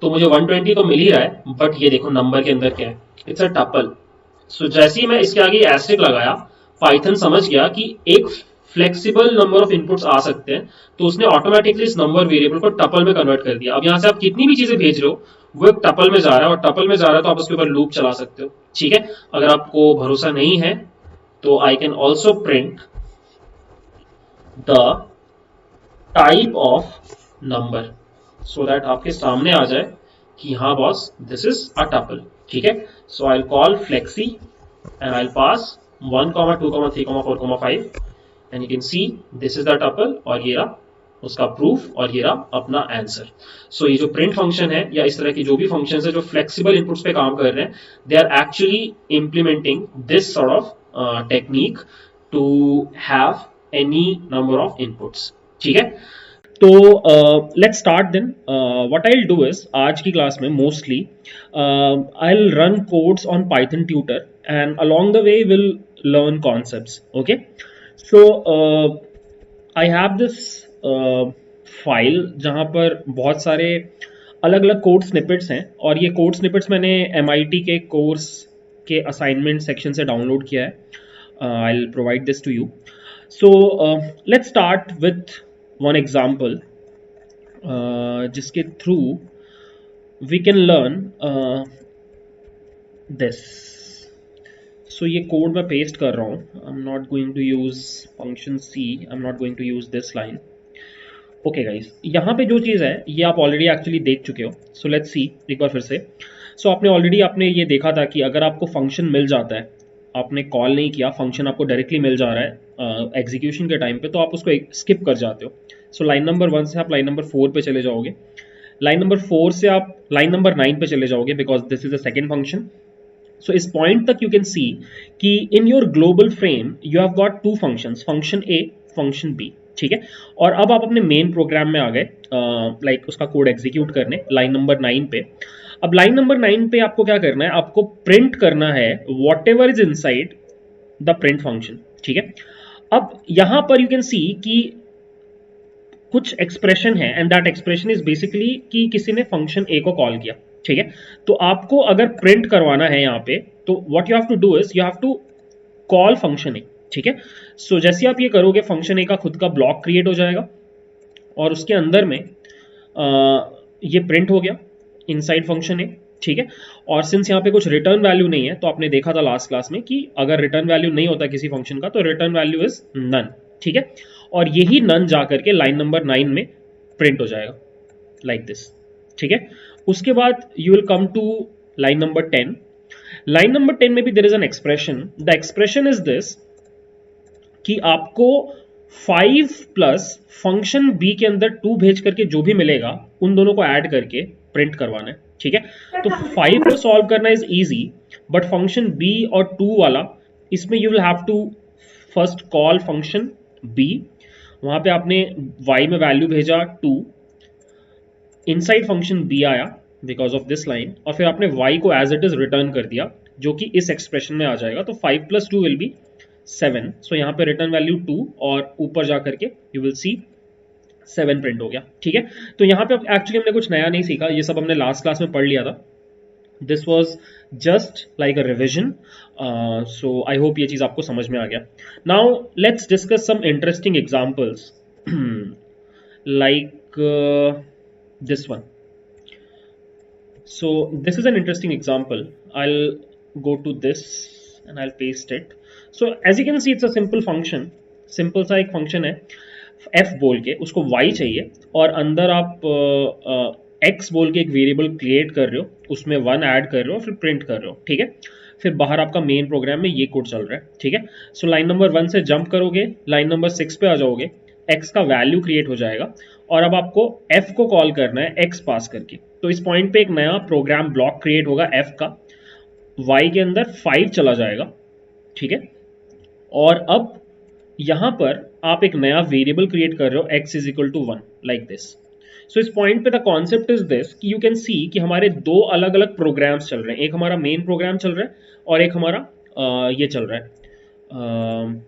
तो मुझे 120 तो मिल ही रहा है, बट ये देखो नंबर के अंदर क्या है, इट्स अ टपल। सो जैसे ही मैं इसके आगे एस्टेरिक लगाया, पाइथन समझ गया कि एक फ्लेक्सिबल नंबर ऑफ इनपुट्स आ सकते हैं, तो उसने ऑटोमेटिकली इस नंबर वेरिएबल को टपल में कन्वर्ट कर दिया। अब यहां से आप कितनी भी चीजें भेज रहे हो वो एक टपल में जा रहा है, और टपल में जा रहा है तो आप उसके ऊपर लूप चला सकते हो। ठीक है, अगर आपको भरोसा नहीं है तो I can also print the type of number, so that आपके सामने आ जाए कि हाँ boss, this is a tuple. ठीक है, so I call flexi and I pass 1, 2, 3, 4, 5, and you can see this is the tuple, और ये रहा उसका प्रूफ, और ये रहा अपना आंसर। सो ये जो प्रिंट फंक्शन है या इस तरह की जो भी फंक्शन है जो फ्लेक्सिबल इनपुट्स पे काम कर रहे हैं, they are actually implementing this sort of technique to have any number of inputs. ठीक है, तो let's start then. What I will do is, आज की क्लास में mostly I will run codes on Python tutor and along the way will learn concepts. Okay, so I have this file जहाँ पर बहुत सारे अलग अलग कोड स्निपेट्स हैं, और ये कोड स्निपेट्स मैंने MIT के कोर्स के असाइनमेंट सेक्शन से डाउनलोड किया है। I will provide this to you. So let's start with one example जिसके through we can learn this. So ये कोड मैं पेस्ट कर रहा हूँ। I'm not going to use function C. I'm not going to use this line. Okay guys, यहाँ पे जो चीज़ है ये आप ऑलरेडी एक्चुअली देख चुके हो। सो लेट्स सी एक बार फिर से। सो आपने ये देखा था कि अगर आपको फंक्शन मिल जाता है, आपने कॉल नहीं किया, फंक्शन आपको डायरेक्टली मिल जा रहा है एग्जीक्यूशन के टाइम पे, तो आप उसको स्किप कर जाते हो। सो लाइन नंबर 1 से आप लाइन नंबर 4 पे चले जाओगे, लाइन नंबर 4 से आप लाइन नंबर 9 पे चले जाओगे, because this is a second function. So इस पॉइंट तक यू कैन सी कि in your global frame you have got 2 functions, function A, function B. ठीक है, और अब आप अपने मेन प्रोग्राम में आ गए, लाइक उसका कोड एग्जीक्यूट करने लाइन नंबर 9 पे। अब लाइन नंबर 9 पे आपको क्या करना है, आपको प्रिंट करना है what ever is inside the print function. ठीक है, अब यहां पर यू कैन सी कि कुछ एक्सप्रेशन है, and that expression is basically कि किसी ने फंक्शन ए को कॉल किया। ठीक है, तो आपको अगर प्रिंट करवाना है यहाँ पे, तो what you have to do is you have to call function A. ठीक है, सो जैसे आप ये करोगे, फंक्शन ए का खुद का ब्लॉक क्रिएट हो जाएगा, और उसके अंदर में ये प्रिंट हो गया इनसाइड फंक्शन ए। ठीक है, और सिंस यहाँ पे कुछ रिटर्न वैल्यू नहीं है, तो आपने देखा था लास्ट क्लास में कि अगर रिटर्न वैल्यू नहीं होता किसी फंक्शन का, तो रिटर्न वैल्यू इज नन। ठीक है, और यही नन जा करके लाइन नंबर 9 में प्रिंट हो जाएगा लाइक दिस। ठीक है, उसके बाद you will come to line number 10। Line number 10 में भी there is an expression. The expression is this कि आपको 5 प्लस फंक्शन बी के अंदर 2 भेज करके जो भी मिलेगा उन दोनों को ऐड करके प्रिंट करवाना है। ठीक है, तो 5 को सॉल्व करना is easy, but function B और 2 वाला, इसमें you will have to first call function B. वहां पे आपने y में वैल्यू भेजा 2, इनसाइड फंक्शन बी आया बिकॉज ऑफ दिस लाइन, और फिर आपने y को एज इट इज रिटर्न कर दिया, जो कि इस एक्सप्रेशन में आ जाएगा। तो 5 प्लस 2 विल बी 7। सो यहाँ पे रिटर्न वैल्यू 2, और ऊपर जा करके यू विल सी 7 प्रिंट हो गया। ठीक है, तो यहाँ पे एक्चुअली हमने कुछ नया नहीं सीखा, ये सब हमने लास्ट क्लास में पढ़ लिया था। This was just like a revision. So I hope ये चीज़ आपको समझ में आ गया. Now let's discuss some interesting examples like this one. So this is an interesting example. I'll go to this and I'll paste it. So as you can see, it's a simple function. Simple सा एक फंक्शन है f बोल के, उसको y चाहिए और अंदर आप x बोल के एक वेरिएबल क्रिएट कर रहे हो, उसमें 1 ऐड कर रहे हो, फिर प्रिंट कर रहे हो. ठीक है, फिर बाहर आपका मेन प्रोग्राम में ये कोड चल रहा है. ठीक है, सो लाइन नंबर 1 से जंप करोगे, लाइन नंबर 6 पे आ जाओगे, x का वैल्यू क्रिएट हो जाएगा और अब आपको f को कॉल करना है x पास करके. तो इस पॉइंट पे एक नया प्रोग्राम ब्लॉक क्रिएट होगा f का, y के अंदर 5 चला जाएगा. ठीक है, और अब यहां पर आप एक नया वेरिएबल क्रिएट कर रहे हो x is equal to 1 like this. So इस पॉइंट पे द कॉन्सेप्ट इज दिस कि यू कैन सी कि हमारे दो अलग अलग प्रोग्राम्स चल रहे हैं. एक हमारा मेन प्रोग्राम चल रहा है और एक हमारा ये चल रहा है,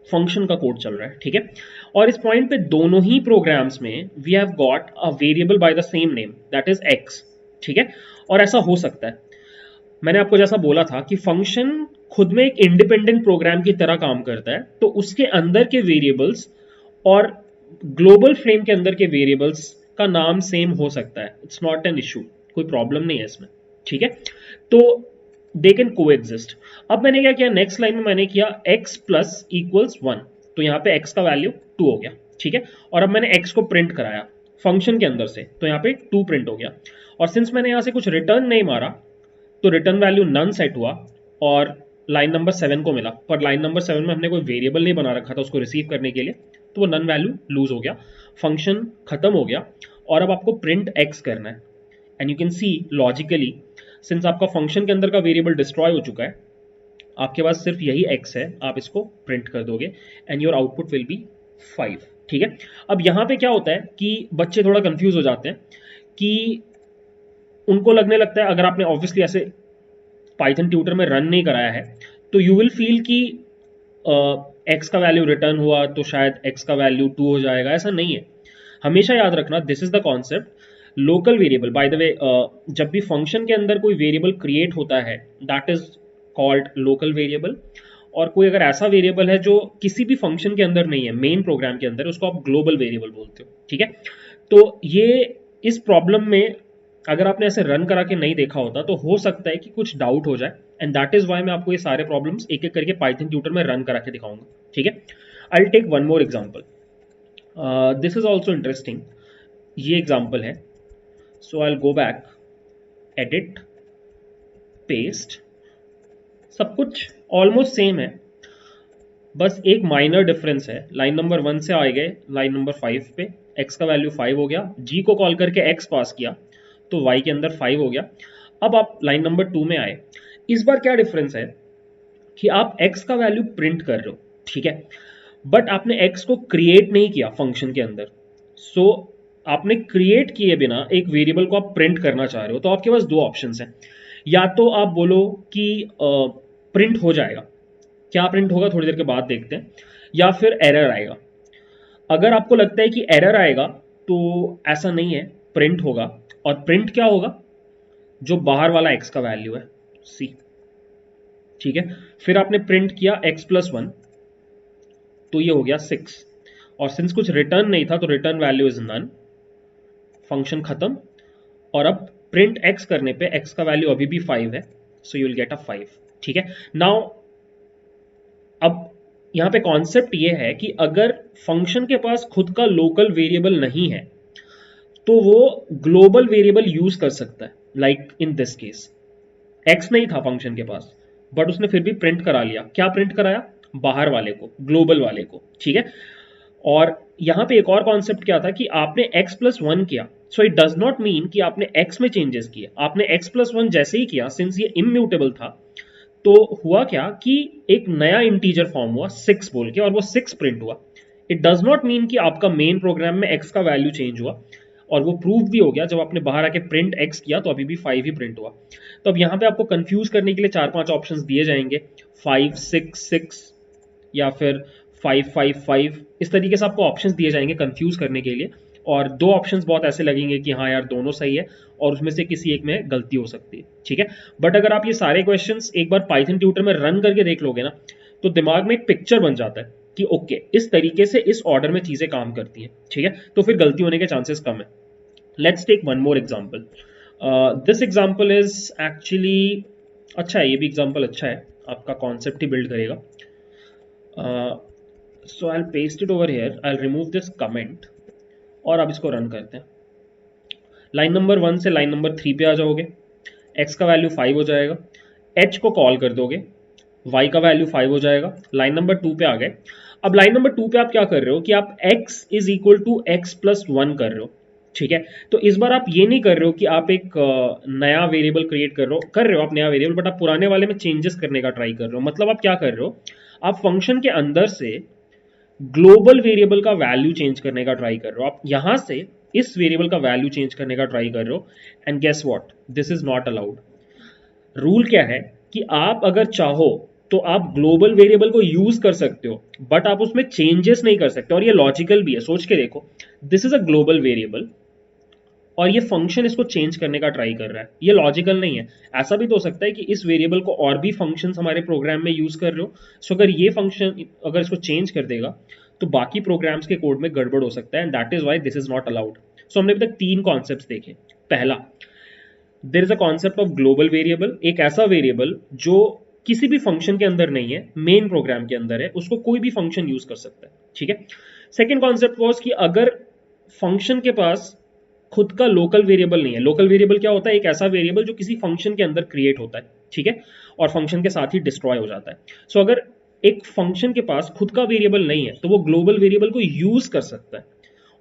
फंक्शन का कोड चल रहा है. ठीक है, और इस पॉइंट पे दोनों ही प्रोग्राम्स में we have got a variable by the same name that is x. ठीक है, और ऐसा हो सकता है, मैंने आपको जैसा बोला था कि फंक्शन खुद में एक इंडिपेंडेंट प्रोग्राम की तरह काम करता है, तो उसके अंदर के वेरिएबल्स और ग्लोबल फ्रेम के अंदर के वेरिएबल्स का नाम सेम हो सकता है. इट्स नॉट एन इशू, कोई प्रॉब्लम नहीं है इसमें. ठीक है, तो दे कैन को एग्जिस्ट. अब मैंने क्या किया, नेक्स्ट लाइन में मैंने किया x प्लस इक्वल्स 1, तो यहाँ पे x का वैल्यू 2 हो गया. ठीक है, और अब मैंने x को प्रिंट कराया फंक्शन के अंदर से, तो यहाँ पे 2 प्रिंट हो गया. और सिंस मैंने यहाँ से कुछ रिटर्न नहीं मारा, तो रिटर्न वैल्यू नन सेट हुआ और लाइन नंबर 7 को मिला. पर लाइन नंबर 7 में हमने कोई वेरिएबल नहीं बना रखा था उसको रिसीव करने के लिए, तो वो नन वैल्यू लूज हो गया, फंक्शन खत्म हो गया. और अब आपको प्रिंट x करना है. And you can C logically, since आपका फंक्शन के अंदर का वेरिएबल डिस्ट्रॉय हो चुका है, आपके पास सिर्फ यही x है, आप इसको प्रिंट कर दोगे and your output will be 5. ठीक है, अब यहाँ पे क्या होता है कि बच्चे थोड़ा कंफ्यूज हो जाते हैं कि उनको लगने लगता है, अगर आपने ऑब्वियसली ऐसे पाइथन ट्यूटर में रन नहीं कराया है, तो यू विल फील कि x का वैल्यू रिटर्न हुआ तो शायद x का वैल्यू 2 हो जाएगा. ऐसा नहीं है. हमेशा याद रखना, this is the concept. Local variable, by the way, जब भी फंक्शन के अंदर कोई वेरिएबल क्रिएट होता है that is called local variable. और कोई अगर ऐसा वेरिएबल है जो किसी भी फंक्शन के अंदर नहीं है, मेन प्रोग्राम के अंदर, उसको आप ग्लोबल वेरिएबल बोलते हो. ठीक है, तो ये इस प्रॉब्लम में अगर आपने ऐसे रन करा के नहीं देखा होता तो हो सकता है कि कुछ डाउट हो जाए, एंड दैट इज वाई मैं आपको ये सारे प्रॉब्लम्स एक एक करके पाइथन ट्यूटर में रन करा के दिखाऊंगा. ठीक है, I will take one more example. This is also interesting. ये एग्जांपल है. So I will go back, edit, paste. सब कुछ ऑलमोस्ट सेम है, बस एक माइनर डिफरेंस है. लाइन नंबर 1 से आए गए लाइन नंबर 5 पे, x का वैल्यू 5 हो गया, g को कॉल करके x पास किया तो y के अंदर 5 हो गया. अब आप लाइन नंबर 2 में आए. इस बार क्या डिफरेंस है कि आप x का वैल्यू प्रिंट कर रहे हो. ठीक है, बट आपने x को क्रिएट नहीं किया फंक्शन के अंदर. सो आपने क्रिएट किए बिना एक वेरिएबल को आप प्रिंट करना चाह रहे हो, तो आपके पास दो ऑप्शंस हैं. या तो आप बोलो कि प्रिंट हो जाएगा, क्या प्रिंट होगा थोड़ी देर के बाद देखते हैं, या फिर एरर आएगा. अगर आपको लगता है कि एरर आएगा तो ऐसा नहीं है, प्रिंट होगा. और प्रिंट क्या होगा, जो बाहर वाला x का वैल्यू है c. ठीक है, फिर आपने प्रिंट किया x प्लस 1, तो ये हो गया 6. और सिंस कुछ रिटर्न नहीं था तो return value is none, function खत्म. और अब प्रिंट x करने पे x का वैल्यू अभी भी 5 है, so you will get a 5. ठीक है, नाउ अब यहां पे कॉन्सेप्ट ये है कि अगर फंक्शन के पास खुद का लोकल वेरिएबल नहीं है तो वो ग्लोबल वेरिएबल यूज कर सकता है. Like in this case x नहीं था फंक्शन के पास, बट उसने फिर भी प्रिंट करा लिया. क्या प्रिंट कराया, बाहर वाले को, ग्लोबल वाले को. ठीक है, और यहां पे एक और कॉन्सेप्ट क्या था कि आपने x प्लस 1 किया, so it does not mean कि आपने x में चेंजेस किए. आपने x प्लस 1 जैसे ही किया, सिंस ये इम्यूटेबल था, तो हुआ क्या कि एक नया इंटीजर फॉर्म हुआ 6 बोल के, और वो 6 प्रिंट हुआ. इट डज नॉट मीन कि आपका मेन प्रोग्राम में x का वैल्यू चेंज हुआ. और वो प्रूव भी हो गया, जब आपने बाहर आके प्रिंट x किया तो अभी भी 5 ही प्रिंट हुआ. तो अब यहाँ पे आपको कंफ्यूज करने के लिए 4-5 ऑप्शंस दिए जाएंगे, 5 6 6 या फिर 5 5 5. इस तरीके से आपको ऑप्शंस दिए जाएंगे कंफ्यूज करने के लिए, और दो ऑप्शंस बहुत ऐसे लगेंगे कि हाँ यार दोनों सही है और उसमें से किसी एक में गलती हो सकती है, ठीक है। बट अगर आप ये सारे क्वेश्चंस एक बार पाइथन ट्यूटर में रन करके देख लोगे ना, तो दिमाग में एक पिक्चर बन जाता है कि ओके इस तरीके से इस ऑर्डर में चीजें काम करती हैं, ठीक है। तो फिर गलती होने के चांसेस कम है। Let's take one more example. This example is actually अच्छा है, ये भी एग्जाम्पल अच्छा है, आपका कॉन्सेप्ट ही बिल्ड करेगा। So I paste it over here, I remove this comment और अब इसको रन करते हैं। लाइन नंबर 1 से लाइन नंबर 3 पे आ जाओगे, x का वैल्यू 5 हो जाएगा, h को कॉल कर दोगे, y का वैल्यू 5 हो जाएगा। लाइन नंबर 2 पे आ गए। अब लाइन नंबर 2 पे आप क्या कर रहे हो कि आप x is equal to x plus 1 कर रहे हो, ठीक है। तो इस बार आप ये नहीं कर रहे हो कि आप एक नया वेरिएबल क्रिएट कर रहे हो आप नया वेरिएबल, बट आप पुराने वाले में चेंजेस करने का ट्राई कर रहे हो। मतलब आप क्या कर रहे हो, आप फंक्शन के अंदर से ग्लोबल वेरिएबल का वैल्यू चेंज करने का ट्राई कर रहे हो, आप यहां से इस वेरिएबल का वैल्यू चेंज करने का ट्राई कर रहे हो। And guess what, this is not allowed. Rule क्या है कि आप अगर चाहो तो आप ग्लोबल वेरिएबल को यूज कर सकते हो, बट आप उसमें चेंजेस नहीं कर सकते। और ये लॉजिकल भी है, सोच के देखो, this is a global variable और ये फंक्शन इसको चेंज करने का ट्राई कर रहा है, ये लॉजिकल नहीं है। ऐसा भी तो हो सकता है कि इस वेरिएबल को और भी फंक्शंस हमारे प्रोग्राम में यूज कर रहे हो, सो अगर ये फंक्शन अगर इसको चेंज कर देगा तो बाकी प्रोग्राम्स के कोड में गड़बड़ हो सकता है, and that is why this is not allowed. So हमने अभी तक 3 कॉन्सेप्ट्स देखे। पहला, there is a concept of global variable, एक ऐसा वेरिएबल जो किसी भी फंक्शन के अंदर नहीं है, मेन प्रोग्राम के अंदर है, उसको कोई भी फंक्शन यूज कर सकता है, ठीक है। सेकेंड कॉन्सेप्ट वॉज कि अगर फंक्शन के पास खुद का लोकल वेरिएबल नहीं है। लोकल वेरिएबल क्या होता है, एक ऐसा वेरिएबल जो किसी फंक्शन के अंदर क्रिएट होता है, ठीक है, और फंक्शन के साथ ही डिस्ट्रॉय हो जाता है। सो अगर एक फंक्शन के पास खुद का वेरिएबल नहीं है तो वो ग्लोबल वेरिएबल को यूज कर सकता है।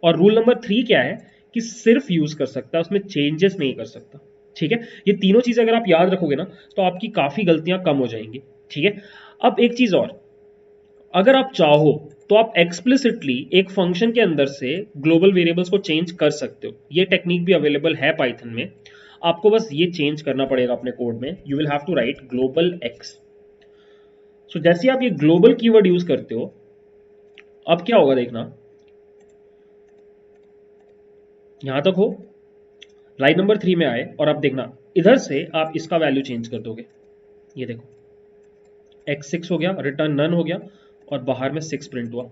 और रूल नंबर 3 क्या है कि सिर्फ यूज कर सकता है, उसमें चेंजेस नहीं कर सकता, ठीक है। ये तीनों चीजें अगर आप याद रखोगे ना तो आपकी काफी गलतियां कम हो जाएंगी, ठीक है। अब एक चीज और, अगर आप चाहो तो आप एक्सप्लिसिटली एक फंक्शन के अंदर से ग्लोबल वेरिएबल्स को चेंज कर सकते हो। ये टेक्निक भी अवेलेबल है पाइथन में। आपको बस ये चेंज करना पड़ेगा अपने कोड में। You will have to write global x. So जैसे आप ये ग्लोबल कीवर्ड यूज करते हो, अब क्या होगा देखना, यहां तक हो, लाइन नंबर 3 में आए और आप देखना इधर से आप इसका वैल्यू चेंज कर दोगे। ये देखो x6 हो गया, रिटर्न नन हो गया और बाहर में 6 प्रिंट हुआ।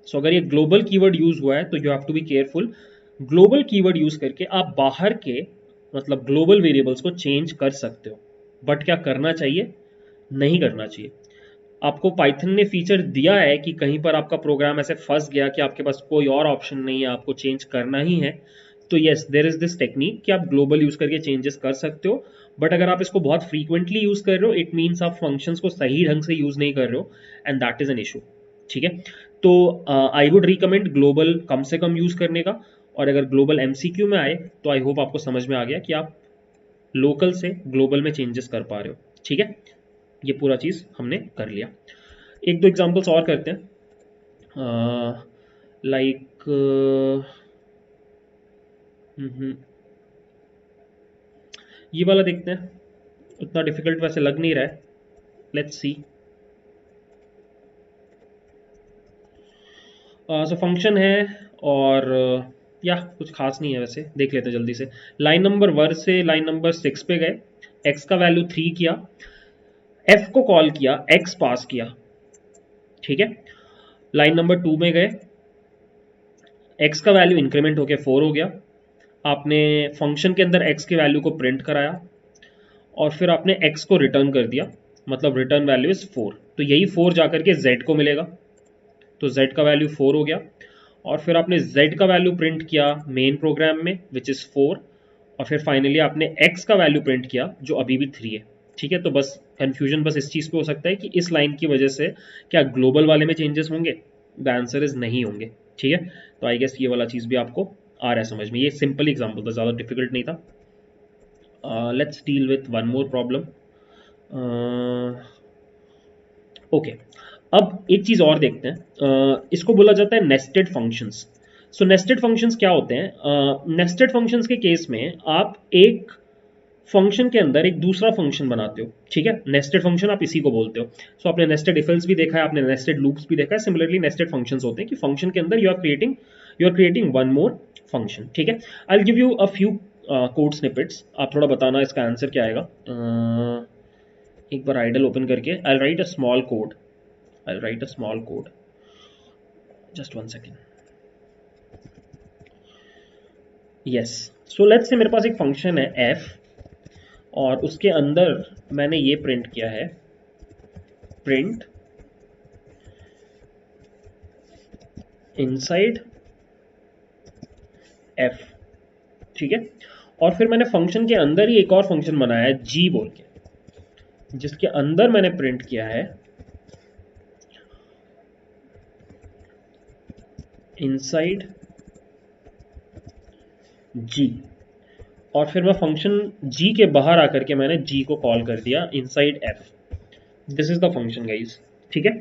सो अगर ये ग्लोबल कीवर्ड यूज हुआ है तो you have to be careful. Global keyword use करके आप बाहर के मतलब ग्लोबल वेरिएबल्स को चेंज कर सकते हो, बट क्या करना चाहिए, नहीं करना चाहिए। आपको पाइथन ने फीचर दिया है कि कहीं पर आपका प्रोग्राम ऐसे फंस गया कि आपके पास कोई और ऑप्शन नहीं है, आपको चेंज करना ही है, तो yes there is this technique कि आप ग्लोबल यूज करके चेंजेस कर सकते हो। बट अगर आप इसको बहुत फ्रीक्वेंटली यूज कर रहे हो, इट मीन्स आप फंक्शंस को सही ढंग से यूज नहीं कर रहे हो, and that is an issue, ठीक है। तो आई वुड रिकमेंड ग्लोबल कम से कम यूज करने का। और अगर ग्लोबल एमसीक्यू में आए तो आई होप आपको समझ में आ गया कि आप लोकल से ग्लोबल में चेंजेस कर पा रहे हो, ठीक है। ये पूरा चीज हमने कर लिया। एक दो एग्जांपल्स और करते हैं, लाइक ये वाला देखते हैं, उतना डिफिकल्ट वैसे लग नहीं रहा है। Let's see. सो फंक्शन है और या कुछ खास नहीं है, वैसे देख लेते हैं जल्दी से। लाइन नंबर 1 से लाइन नंबर 6 पे गए, x का वैल्यू 3 किया, f को कॉल किया, x पास किया, ठीक है। लाइन नंबर 2 में गए, x का वैल्यू इंक्रीमेंट होकर 4 हो गया, आपने फंक्शन के अंदर x के वैल्यू को प्रिंट कराया और फिर आपने x को रिटर्न कर दिया, मतलब रिटर्न वैल्यू इज 4। तो यही 4 जाकर के z को मिलेगा, तो z का वैल्यू 4 हो गया। और फिर आपने z का वैल्यू प्रिंट किया मेन प्रोग्राम में विच इज़ 4, और फिर फाइनली आपने x का वैल्यू प्रिंट किया जो अभी भी 3 है, ठीक है। तो बस कंफ्यूजन बस इस चीज़ पे हो सकता है कि इस लाइन की वजह से क्या ग्लोबल वाले में चेंजेस होंगे, द आंसर इज नहीं होंगे, ठीक है। तो आई गेस ये वाला चीज़ भी आपको आ रहा है समझ में। ये सिंपल एग्जाम्पल था, ज़्यादा डिफिकल्ट नहीं था। Let's deal with one more problem. Okay, अब एक चीज और देखते हैं, इसको बोला जाता है नेस्टेड फंक्शंस। सो नेस्टेड फंक्शंस क्या होते हैं, नेस्टेड फंक्शंस के केस में आप एक फंक्शन के अंदर एक दूसरा फंक्शन बनाते हो, ठीक है। नेस्टेड फंक्शन आप इसी को बोलते हो। सो आपने नेस्टेड इफ एल्स भी देखा है, आपने नेस्टेड लूप्स भी देखा है। सिमिलरली नेस्टेड फंक्शंस होते हैं कि फंक्शन के अंदर you are creating you are creating one more function, ठीक है। I will give you a few code snippets, आप थोड़ा बताना इसका आंसर क्या आएगा। एक बार आइडल ओपन करके I write a small code, I write a small code, just one second. Yes, so let's say मेरे पास एक फंक्शन है f और उसके अंदर मैंने ये प्रिंट किया है, प्रिंट इनसाइड f, ठीक है। और फिर मैंने फंक्शन के अंदर ही एक और फंक्शन बनाया है g बोल के, जिसके अंदर मैंने प्रिंट किया है इनसाइड g, और फिर मैं फंक्शन g के बाहर आकर के मैंने g को कॉल कर दिया inside f। This is the function guys, ठीक है।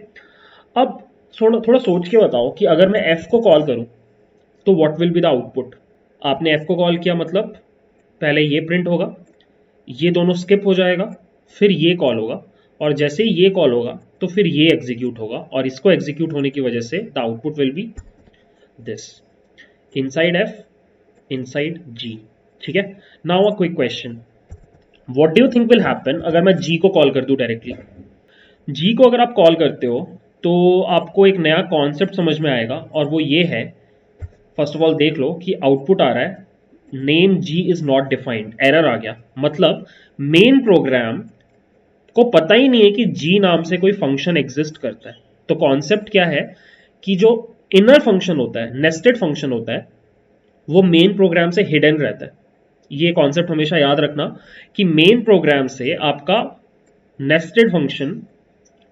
अब थोड़ा थोड़ा सोच के बताओ कि अगर मैं f को कॉल करूं तो what will be the output. आपने f को कॉल किया मतलब पहले ये प्रिंट होगा, ये दोनों स्किप हो जाएगा, फिर ये कॉल होगा, और जैसे ही ये कॉल होगा तो फिर ये एग्जीक्यूट होगा, और इसको एग्जीक्यूट होने की वजह से the output will be this, inside f inside g, ठीक है। Now a quick question, what do you think will happen अगर मैं g को कॉल कर दूं डायरेक्टली। g को अगर आप कॉल करते हो तो आपको एक नया कॉन्सेप्ट समझ में आएगा, और वो ये है, फर्स्ट ऑफ ऑल देख लो कि आउटपुट आ रहा है name g is not defined, error आ गया, मतलब मेन प्रोग्राम को पता ही नहीं है कि g नाम से कोई फंक्शन एग्जिस्ट करता है। तो कॉन्सेप्ट क्या है कि जो इनर फंक्शन होता है, नेस्टेड फंक्शन होता है, वो मेन प्रोग्राम से हिडन रहता है। ये कॉन्सेप्ट हमेशा याद रखना कि मेन प्रोग्राम से आपका nested function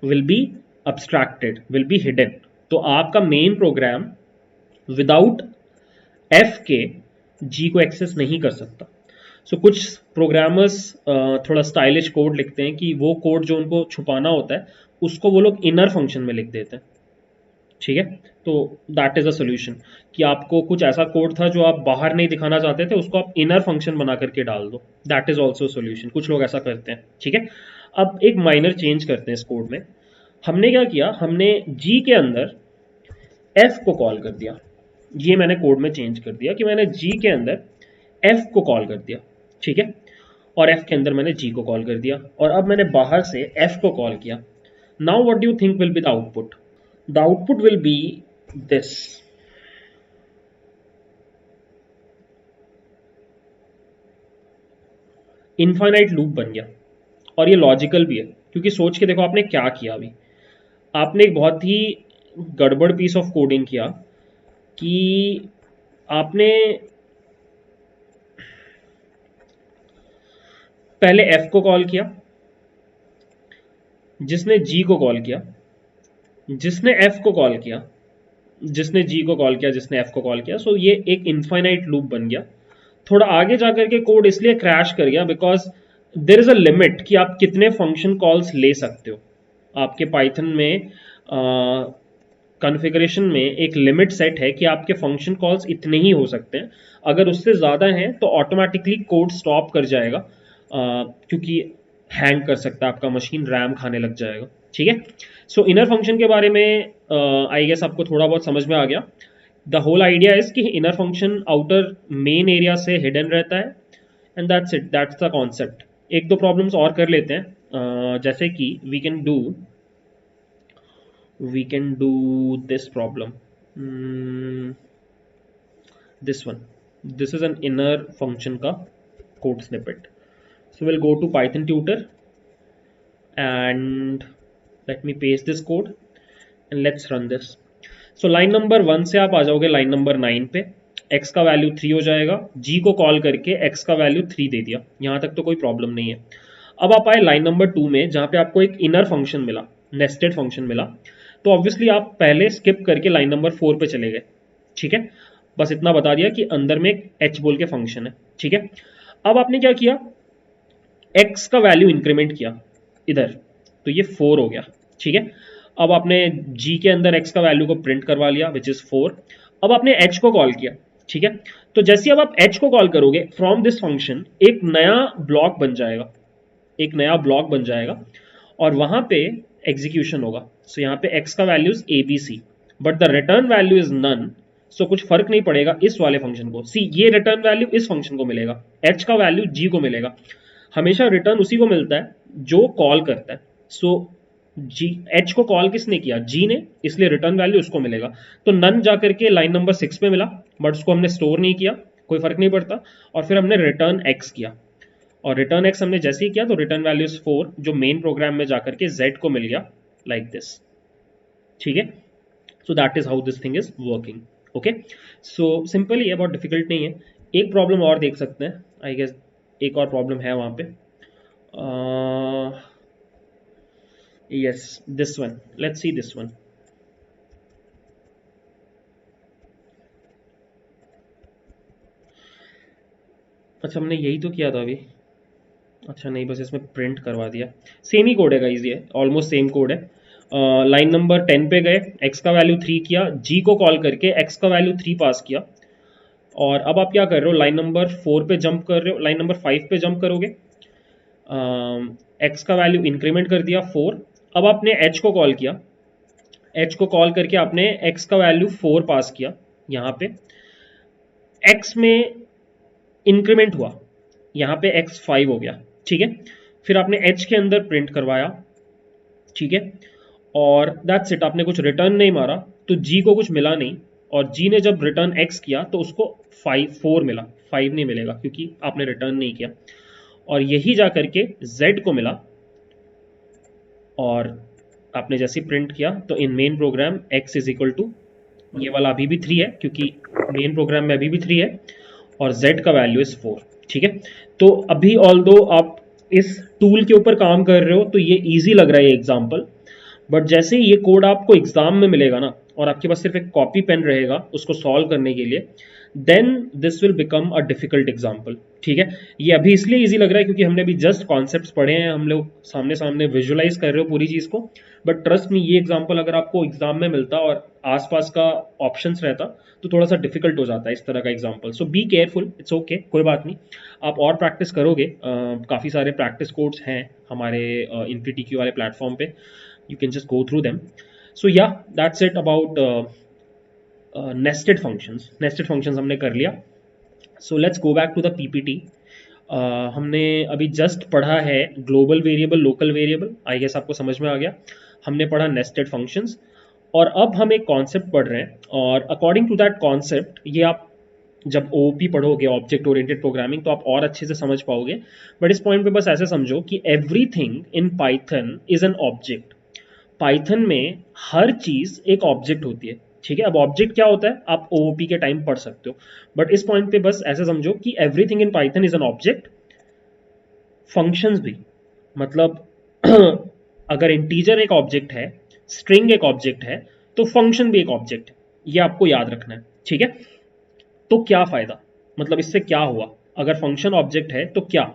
will be abstracted, will be hidden. तो आपका मेन प्रोग्राम विदाउट f के g को एक्सेस नहीं कर सकता। सो कुछ प्रोग्रामर्स थोड़ा स्टाइलिश कोड लिखते हैं कि वो कोड जो उनको छुपाना होता है उसको वो लोग इनर फंक्शन में लिख देते हैं, ठीक है। तो दैट इज अ सोल्यूशन कि आपको कुछ ऐसा कोड था जो आप बाहर नहीं दिखाना चाहते थे, उसको आप इनर फंक्शन बना करके डाल दो, दैट इज ऑल्सो सोल्यूशन। कुछ लोग ऐसा करते हैं, ठीक है। अब एक माइनर चेंज करते हैं इस कोड में। हमने क्या किया, हमने g के अंदर f को कॉल कर दिया, ये मैंने कोड में चेंज कर दिया कि मैंने g के अंदर f को कॉल कर दिया, ठीक है, और f के अंदर मैंने g को कॉल कर दिया, और अब मैंने बाहर से f को कॉल किया। Now what do you think will be the output. The output will be this, infinite loop बन गया, और ये लॉजिकल भी है क्योंकि सोच के देखो आपने क्या किया। अभी आपने एक बहुत ही गड़बड़ पीस ऑफ कोडिंग किया कि आपने पहले f को कॉल किया, जिसने g को कॉल किया, जिसने f को कॉल किया, जिसने g को कॉल किया, जिसने f को कॉल किया। सो ये एक इनफाइनाइट लूप बन गया। थोड़ा आगे जाकर के कोड इसलिए क्रैश कर गया because there is a limit कि आप कितने फंक्शन कॉल्स ले सकते हो। आपके पाइथन में कॉन्फ़िगरेशन में एक लिमिट सेट है कि आपके फंक्शन कॉल्स इतने ही हो सकते हैं, अगर उससे ज़्यादा हैं तो ऑटोमेटिकली कोड स्टॉप कर जाएगा, क्योंकि हैंग कर सकता है आपका मशीन, रैम खाने लग जाएगा, ठीक है। सो इनर फंक्शन के बारे में आई गेस आपको थोड़ा बहुत समझ में आ गया। द होल आइडिया इज कि inner function outer main area से हिडन रहता है, and that's it, that's the concept. एक दो प्रॉब्लम्स और कर लेते हैं, जैसे कि we can do this problem, this one, this is an inner function का code snippet. So we'll go to Python tutor and let me paste this code and let's run this. So line number 1 से आप आ जाओगे line number 9 पे, x का वैल्यू 3 हो जाएगा, g को कॉल करके x का वैल्यू 3 दे दिया, यहाँ तक तो कोई प्रॉब्लम नहीं है। अब आप आए लाइन नंबर 2 में जहाँ पे आपको एक इनर फंक्शन मिला, नेस्टेड फंक्शन मिला, तो ऑब्वियसली आप पहले स्किप करके लाइन नंबर 4 पे चले गए, ठीक है। बस इतना बता दिया कि अंदर में एक h बोल के फंक्शन है, ठीक है। अब आपने क्या किया, x का वैल्यू इंक्रीमेंट किया इधर, तो ये 4 हो गया, ठीक है। अब आपने g के अंदर x का वैल्यू को प्रिंट करवा लिया विच इज 4। अब आपने h को कॉल किया, ठीक है। तो जैसे अब आप h को कॉल करोगे फ्रॉम दिस फंक्शन एक नया ब्लॉक बन जाएगा, एक नया ब्लॉक बन जाएगा, और वहां पे एग्जीक्यूशन होगा। सो यहाँ पे x का value is abc but the return value is none, so कुछ फर्क नहीं पड़ेगा इस वाले फंक्शन को। सी ये रिटर्न वैल्यू इस फंक्शन को मिलेगा, एच का वैल्यू जी को मिलेगा। हमेशा रिटर्न उसी को मिलता है जो कॉल करता है। सो जी एच को कॉल किसने किया, जी ने, इसलिए रिटर्न वैल्यू उसको मिलेगा। तो नन जाकर के लाइन नंबर 6 पे मिला, बट उसको हमने स्टोर नहीं किया, कोई फर्क नहीं पड़ता। और फिर हमने रिटर्न एक्स किया, और रिटर्न एक्स हमने जैसे ही किया तो रिटर्न वैल्यू इज 4 जो मेन प्रोग्राम में जाकर के जेड को मिल गया, लाइक दिस। ठीक है, so that is how this thing is working. Okay, so simple ही है, बहुत डिफिकल्ट नहीं है। एक प्रॉब्लम और देख सकते हैं, आई गेस एक और प्रॉब्लम है वहां पे। Yes, this one, let's see this one. अच्छा, हमने यही तो किया था अभी। अच्छा नहीं, बस इसमें प्रिंट करवा दिया। सेम ही कोड है गाइस, ये ऑलमोस्ट सेम कोड है। लाइन नंबर 10 पे गए, एक्स का वैल्यू 3 किया, जी को कॉल करके एक्स का वैल्यू 3 पास किया। और अब आप क्या कर रहे हो, लाइन नंबर 4 पे जंप कर रहे हो, लाइन नंबर 5 पे जंप करोगे, एक्स का वैल्यू इंक्रीमेंट कर दिया 4। अब आपने एच को कॉल किया, एच को कॉल करके आपने एक्स का वैल्यू 4 पास किया। यहाँ पे एक्स में इंक्रीमेंट हुआ, यहाँ पे एक्स 5 हो गया। ठीक है, फिर आपने एच के अंदर प्रिंट करवाया। ठीक है, और दैट्स इट, आपने कुछ रिटर्न नहीं मारा, तो जी को कुछ मिला नहीं। और जी ने जब रिटर्न एक्स किया तो उसको 4 मिला, 5 नहीं मिलेगा क्योंकि आपने रिटर्न नहीं किया। और यही जा करके जेड को मिला, और आपने जैसे प्रिंट किया तो in main program x is equal to, ये वाला अभी भी 3 है क्योंकि मेन प्रोग्राम में अभी भी 3 है, और z का वैल्यू इज 4। ठीक है, तो अभी ऑल दो आप इस टूल के ऊपर काम कर रहे हो तो ये ईजी लग रहा है ये एग्जाम्पल, बट जैसे ही ये कोड आपको एग्जाम में मिलेगा ना, और आपके पास सिर्फ एक कॉपी पेन रहेगा उसको सॉल्व करने के लिए, then this will become a difficult example. ठीक है, ये अभी इसलिए इजी लग रहा है क्योंकि हमने अभी जस्ट कॉन्सेप्ट्स पढ़े हैं, हम लोग सामने सामने विजुअलाइज कर रहे हो पूरी चीज को। बट ट्रस्ट मी, ये एग्जाम्पल अगर आपको एग्जाम में मिलता और आसपास का ऑप्शंस रहता तो थोड़ा सा डिफिकल्ट हो जाता है इस तरह का example. So be careful, it's okay, कोई बात नहीं। आप और प्रैक्टिस करोगे, काफ़ी सारे प्रैक्टिस कोड्स हैं हमारे इनपीटीक्यू वाले प्लेटफॉर्म पे, you can just go through them. So yeah, that's it about nested functions हमने कर लिया। So let's go back to the PPT. हमने अभी जस्ट पढ़ा है global variable, local variable, I guess आपको समझ में आ गया। हमने पढ़ा नेस्टेड फंक्शंस, और अब हम एक कॉन्सेप्ट पढ़ रहे हैं, और अकॉर्डिंग टू दैट कॉन्सेप्ट, ये आप जब ओपी पढ़ोगे, ऑब्जेक्ट ओरिएंटेड प्रोग्रामिंग, तो आप और अच्छे से समझ पाओगे। बट इस पॉइंट पे बस ऐसे समझो कि everything in Python is an object. Python में हर चीज एक ऑब्जेक्ट होती है। ठीक है, अब ऑब्जेक्ट क्या होता है आप ओओपी के टाइम पढ़ सकते हो, बट इस पॉइंट पे बस ऐसे समझो कि everything in Python is an object. Functions भी, मतलब अगर इंटीजर एक ऑब्जेक्ट है, स्ट्रिंग एक ऑब्जेक्ट है, तो फंक्शन भी एक ऑब्जेक्ट है, ये आपको याद रखना है। ठीक है, तो क्या फायदा, मतलब इससे क्या हुआ, अगर फंक्शन ऑब्जेक्ट है तो क्या,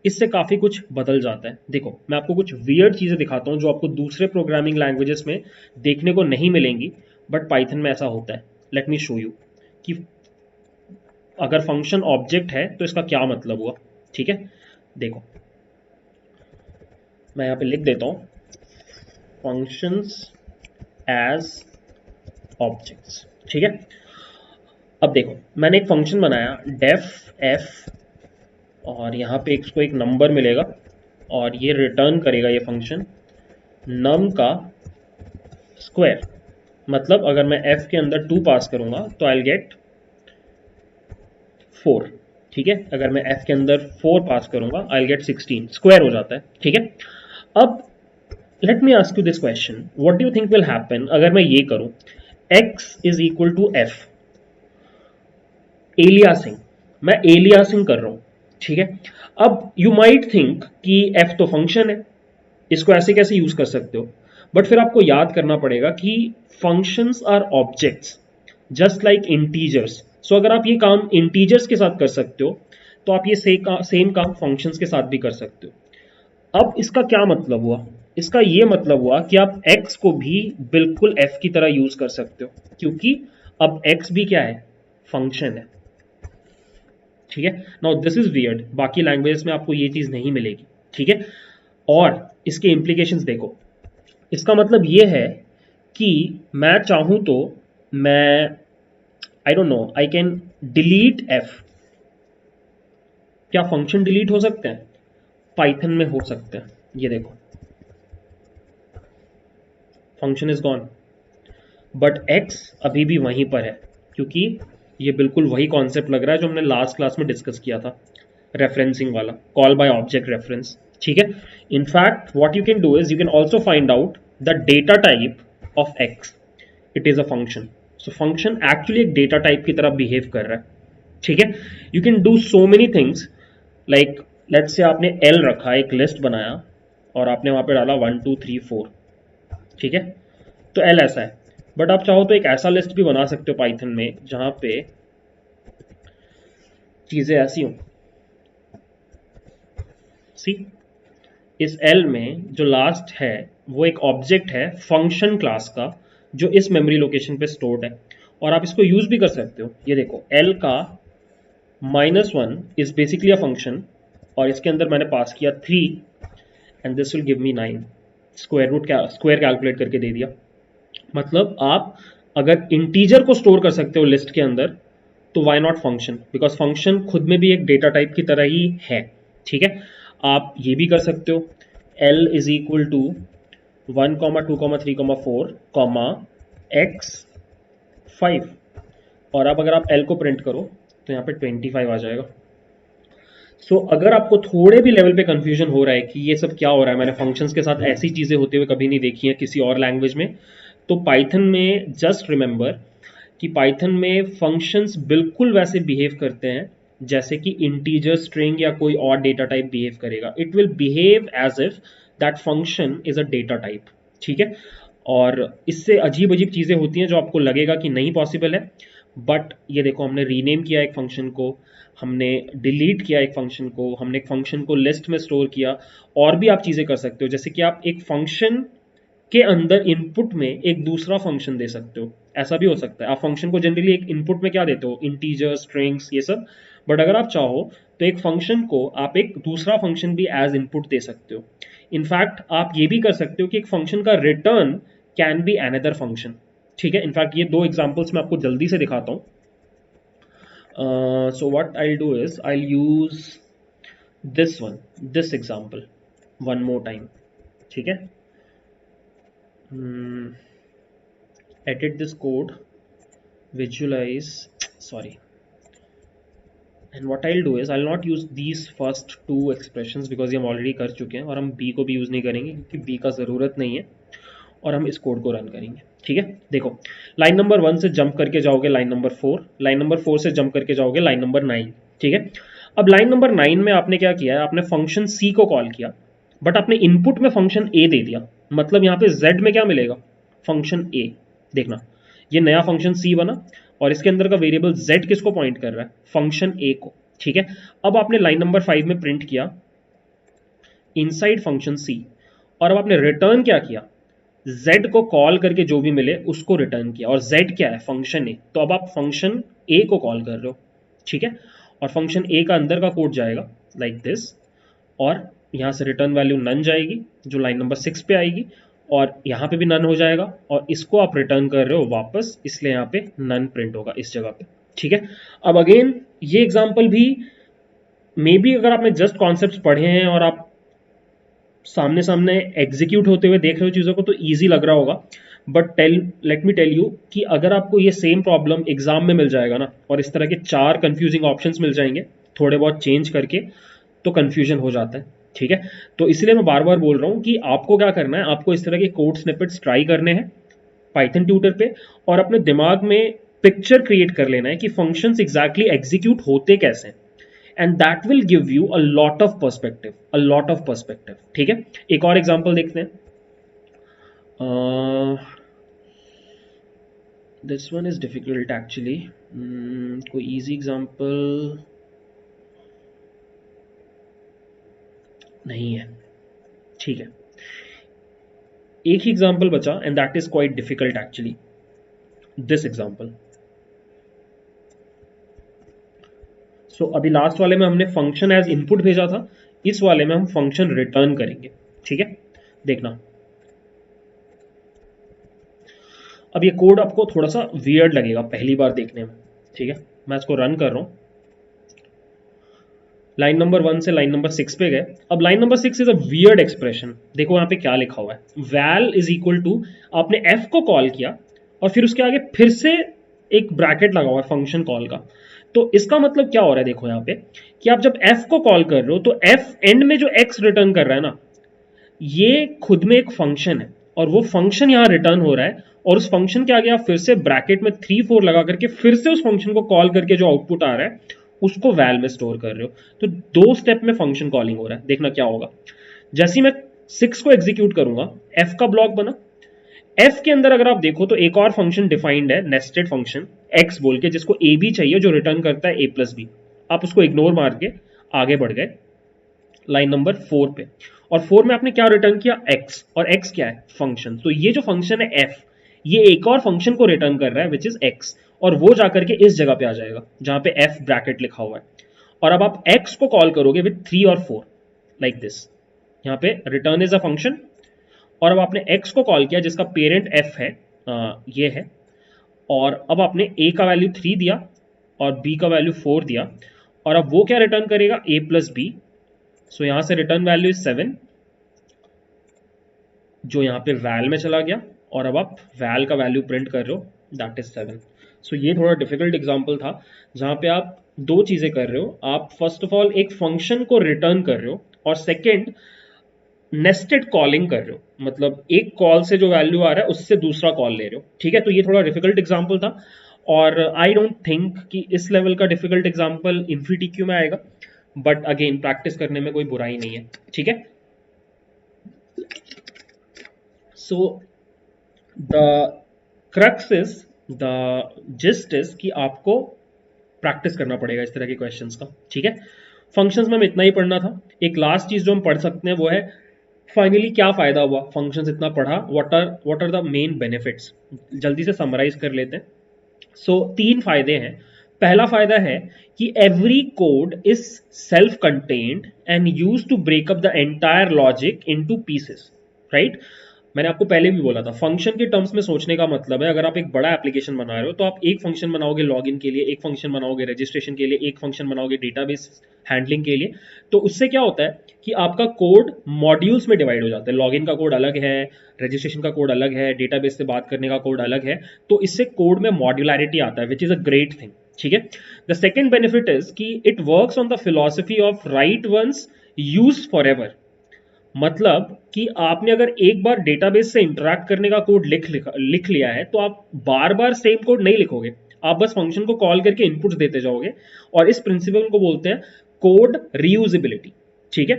इससे काफ़ी कुछ बदल जाता है। देखो, मैं आपको कुछ वियर्ड चीज़ें दिखाता हूँ जो आपको दूसरे प्रोग्रामिंग लैंग्वेजेस में देखने को नहीं मिलेंगी, बट पाइथन में ऐसा होता है। लेट मी शो यू कि अगर फंक्शन ऑब्जेक्ट है तो इसका क्या मतलब हुआ। ठीक है, देखो मैं यहाँ पे लिख देता हूँ फंक्शंस एज ऑब्जेक्ट्स। ठीक है, अब देखो मैंने एक फंक्शन बनाया डेफ एफ, और यहाँ पे इसको एक नंबर मिलेगा, और ये रिटर्न करेगा ये फंक्शन नम का स्क्वायर। मतलब अगर मैं f के अंदर 2 पास करूंगा तो आई गेट 4। ठीक है, अगर मैं f के अंदर 4 पास करूंगा आई गेट 16, स्क्वायर हो जाता है। ठीक है, अब let me ask you this question, what do you think will happen अगर मैं ये करूं, x is equal to f, aliasing, मैं एलियासिंग कर रहा हूं। ठीक है, अब यू माइट थिंक कि f तो फंक्शन है, इसको ऐसे कैसे यूज कर सकते हो, बट फिर आपको याद करना पड़ेगा कि functions are objects just like integers. So अगर आप ये काम इंटीजर्स के साथ कर सकते हो तो आप ये सेम काम फंक्शंस के साथ भी कर सकते हो। अब इसका क्या मतलब हुआ, इसका ये मतलब हुआ कि आप x को भी बिल्कुल f की तरह यूज कर सकते हो, क्योंकि अब x भी क्या है, फंक्शन है। ठीक है, नाउ दिस इज वियर्ड, बाकी लैंग्वेजेस में आपको ये चीज नहीं मिलेगी। ठीक है, और इसके इम्प्लीकेशंस देखो, इसका मतलब ये है कि मैं चाहूं तो मैं I don't know, I can delete F. क्या फंक्शन डिलीट हो सकते हैं? पाइथन में हो सकते हैं। ये देखो, function is gone, but x अभी भी वहीं पर है, क्योंकि ये बिल्कुल वही कॉन्सेप्ट लग रहा है जो हमने लास्ट क्लास में डिस्कस किया था, रेफरेंसिंग वाला, कॉल बाय ऑब्जेक्ट रेफरेंस। ठीक है, in fact what you can do is you can also find out the data type of x, it is a function. So function actually एक डेटा टाइप की तरह बिहेव कर रहा है। ठीक है, you can do so many things, like let's say आपने एल रखा, एक लिस्ट बनाया और आपने वहां पे डाला 1 2 3 4। ठीक है, तो एल ऐसा है, बट आप चाहो तो एक ऐसा लिस्ट भी बना सकते हो पाइथन में जहां पे चीजें ऐसी हो। सी, इस एल में जो लास्ट है वो एक ऑब्जेक्ट है फंक्शन क्लास का, जो इस मेमोरी लोकेशन पे स्टोर्ड है, और आप इसको यूज भी कर सकते हो। ये देखो, एल का -1 इज बेसिकली अ फंक्शन, और इसके अंदर मैंने पास किया 3 and this will give me 9। Square root क्या, स्क्वायर कैलकुलेट करके दे दिया। मतलब आप अगर इंटीजर को स्टोर कर सकते हो लिस्ट के अंदर, तो why not function, because function खुद में भी एक डेटा टाइप की तरह ही है। ठीक है, आप ये भी कर सकते हो, L is equal to 1 2 3 4 x 5, और अब अगर आप एल को प्रिंट करो तो यहाँ पे 25 आ जाएगा। सो अगर आपको थोड़े भी लेवल पे कंफ्यूजन हो रहा है कि ये सब क्या हो रहा है, मैंने फंक्शंस के साथ ऐसी चीजें होते हुए कभी नहीं देखी हैं किसी और लैंग्वेज में, तो पाइथन में जस्ट रिमेंबर कि पाइथन में फंक्शंस बिल्कुल वैसे बिहेव करते हैं जैसे कि इंटीजर, स्ट्रिंग या कोई और डेटा टाइप बिहेव करेगा। It will behave as if that function is a data type. ठीक है, और इससे अजीब अजीब चीज़ें होती हैं जो आपको लगेगा कि नहीं पॉसिबल है, बट ये देखो, हमने रीनेम किया एक फंक्शन को, हमने डिलीट किया एक फंक्शन को, हमने एक फंक्शन को लिस्ट में स्टोर किया, और भी आप चीज़ें कर सकते हो, जैसे कि आप एक फंक्शन के अंदर इनपुट में एक दूसरा फंक्शन दे सकते हो। ऐसा भी हो सकता है, आप फंक्शन को जनरली एक इनपुट में क्या देते हो, इंटीजर, स्ट्रिंग्स, ये सब, बट अगर आप चाहो तो एक फंक्शन को आप एक दूसरा फंक्शन भी एज इनपुट दे सकते हो। इनफैक्ट आप ये भी कर सकते हो कि एक फंक्शन का return can be another function. ठीक है, इनफैक्ट ये दो एग्जांपल्स मैं आपको जल्दी से दिखाता हूँ। So what I do is I use this example one more time. ठीक है, edit this code, visualize, sorry, and what I'll do is I'll not use these first two expressions because ये हम ऑलरेडी कर चुके हैं, और हम b को भी यूज़ नहीं करेंगे क्योंकि b का ज़रूरत नहीं है, और हम इस कोड को रन करेंगे। ठीक है, देखो, लाइन नंबर 1 से जंप करके जाओगे लाइन नंबर 4, लाइन नंबर 4 से जंप करके जाओगे लाइन नंबर 9। ठीक है, अब लाइन नंबर 9 में आपने क्या किया है, आपने फंक्शन c को कॉल किया, बट आपने इनपुट में फंक्शन a दे दिया। मतलब यहाँ पे z में क्या मिलेगा, फंक्शन a। देखना, ये नया फंक्शन c बना, और इसके अंदर का वेरिएबल z किसको पॉइंट कर रहा है, फंक्शन a को। ठीक है, अब आपने लाइन नंबर 5 में प्रिंट किया इनसाइड फंक्शन c, और अब आपने रिटर्न क्या किया, z को कॉल करके जो भी मिले उसको रिटर्न किया, और z क्या है, फंक्शन a, तो अब आप फंक्शन a को कॉल कर रहे हो। ठीक है, और फंक्शन a का अंदर का कोड जाएगा लाइक दिस, और यहाँ से रिटर्न वैल्यू नन जाएगी जो लाइन नंबर 6 पे आएगी, और यहाँ पे भी नन हो जाएगा, और इसको आप रिटर्न कर रहे हो वापस, इसलिए यहाँ पे नन प्रिंट होगा इस जगह पे। ठीक है, अब अगेन ये एग्जांपल भी मे बी अगर आपने जस्ट कॉन्सेप्ट्स पढ़े हैं और आप सामने सामने एग्जीक्यूट होते हुए देख रहे हो चीज़ों को, तो ईजी लग रहा होगा, but let me tell you कि अगर आपको ये सेम प्रॉब्लम एग्जाम में मिल जाएगा ना, और इस तरह के 4 कंफ्यूजिंग ऑप्शंस मिल जाएंगे थोड़े बहुत चेंज करके, तो कंफ्यूजन हो जाता है। ठीक है, तो इसलिए मैं बार बार बोल रहा हूँ कि आपको क्या करना है, आपको इस तरह के कोड स्निपेट्स ट्राई करने हैं पाइथन ट्यूटर पे, और अपने दिमाग में पिक्चर क्रिएट कर लेना है कि फंक्शंस एग्जैक्टली एग्जीक्यूट होते कैसे हैं, and that will give you a lot of perspective, a lot of perspective. ठीक है, एक और एग्जांपल देखते हैं। This one is difficult actually, कोई इजी एग्जांपल नहीं है। ठीक है, एक ही एग्जांपल बचा, and that is quite difficult actually, this example. So अभी लास्ट वाले में हमने फंक्शन एज इनपुट भेजा था, इस वाले में हम फंक्शन रिटर्न करेंगे। ठीक है, देखना, अब ये कोड आपको थोड़ा सा वियर्ड लगेगा पहली बार देखने में, ठीक है, मैं इसको रन कर रहा हूँ। लाइन नंबर 1 से लाइन नंबर 6 पे गए। अब line number 6 is a weird expression. देखो यहाँ पे क्या लिखा हुआ है, वैल इज इक्वल टू, आपने एफ को कॉल किया और फिर उसके आगे फिर से एक ब्रैकेट लगा हुआ है फंक्शन कॉल का। तो इसका मतलब क्या हो रहा है, देखो यहाँ पे कि आप जब एफ को कॉल कर रहे हो तो एफ एंड में जो एक्स रिटर्न कर रहा है ना, ये खुद में एक फंक्शन है और वो फंक्शन यहाँ रिटर्न हो रहा है, और उस फंक्शन के आगे आप फिर से ब्रैकेट में 3 4 लगा करके फिर से उस फंक्शन को कॉल करके जो आउटपुट आ रहा है उसको वैल में स्टोर कर रहे हो। तो 2 स्टेप में फंक्शन कॉलिंग हो रहा है। देखना क्या होगा, जैसे ही मैं 6 को एग्जीक्यूट करूंगा, एफ का ब्लॉक बना। एफ के अंदर अगर आप देखो तो एक और फंक्शन डिफाइंड है, नेस्टेड फंक्शन एक्स बोल के, जिसको ए बी चाहिए, जो रिटर्न करता है ए प्लस बी। आप उसको इग्नोर मार के आगे बढ़ गए लाइन नंबर 4 पे, और 4 में आपने क्या रिटर्न किया, x, और x क्या है, फंक्शन। तो ये जो फंक्शन है f, ये एक और फंक्शन को रिटर्न कर रहा है विच इज x, और वो जाकर के इस जगह पे आ जाएगा जहां पे f ब्रैकेट लिखा हुआ है। और अब आप x को कॉल करोगे विथ 3 और 4 लाइक दिस, यहाँ पे रिटर्न इज अ फंक्शन, और अब आपने x को कॉल किया जिसका पेरेंट f है, ये है, और अब आपने a का वैल्यू 3 दिया और b का वैल्यू 4 दिया, और अब वो क्या रिटर्न करेगा, a प्लस बी। सो यहां से रिटर्न वैल्यू इज 7, जो यहाँ पे वैल में चला गया, और अब आप वैल का वैल्यू प्रिंट कर रहे हो, दैट इज 7। सो ये थोड़ा डिफिकल्ट एग्जांपल था जहाँ पे आप दो चीजें कर रहे हो। आप फर्स्ट ऑफ ऑल एक फंक्शन को रिटर्न कर रहे हो, और सेकेंड नेस्टेड कॉलिंग कर रहे हो, मतलब एक कॉल से जो वैल्यू आ रहा है उससे दूसरा कॉल ले रहे हो। ठीक है, तो ये थोड़ा डिफिकल्ट एग्जाम्पल था, और आई डोंट थिंक कि इस लेवल का डिफिकल्ट एग्जाम्पल इन्फीटीक्यू में आएगा, बट अगेन प्रैक्टिस करने में कोई बुराई नहीं है। ठीक है, so the crux is, the gist is कि आपको प्रैक्टिस करना पड़ेगा इस तरह के क्वेश्चंस का। ठीक है, फंक्शंस में हमें इतना ही पढ़ना था। एक लास्ट चीज जो हम पढ़ सकते हैं वो है फाइनली क्या फायदा हुआ फंक्शंस इतना पढ़ा, what are the main benefits. जल्दी से समराइज कर लेते हैं। सो 3 फायदे हैं। पहला फायदा है कि every code is self contained and use to break up the entire logic into pieces, right. मैंने आपको पहले भी बोला था, फंक्शन के टर्म्स में सोचने का मतलब है, अगर आप एक बड़ा एप्लीकेशन बना रहे हो तो आप एक फंक्शन बनाओगे लॉगिन के लिए, एक फंक्शन बनाओगे रजिस्ट्रेशन के लिए, एक फंक्शन बनाओगे डेटाबेस हैंडलिंग के लिए। तो उससे क्या होता है कि आपका कोड मॉड्यूल्स में डिवाइड हो जाता है। लॉगिन का कोड अलग है, रजिस्ट्रेशन का कोड अलग है, डेटाबेस से बात करने का कोड अलग है। तो इससे कोड में मॉड्यूलैरिटी आता है, which is a great thing. ठीक है, द सेकेंड बेनिफिट इज कि it works on the philosophy of write once use forever एवर। मतलब कि आपने अगर एक बार डेटाबेस से इंटरैक्ट करने का कोड लिख लिया है तो आप बार बार सेम कोड नहीं लिखोगे, आप बस फंक्शन को कॉल करके इनपुट्स देते जाओगे, और इस प्रिंसिपल को बोलते हैं कोड रीयूजेबिलिटी। ठीक है,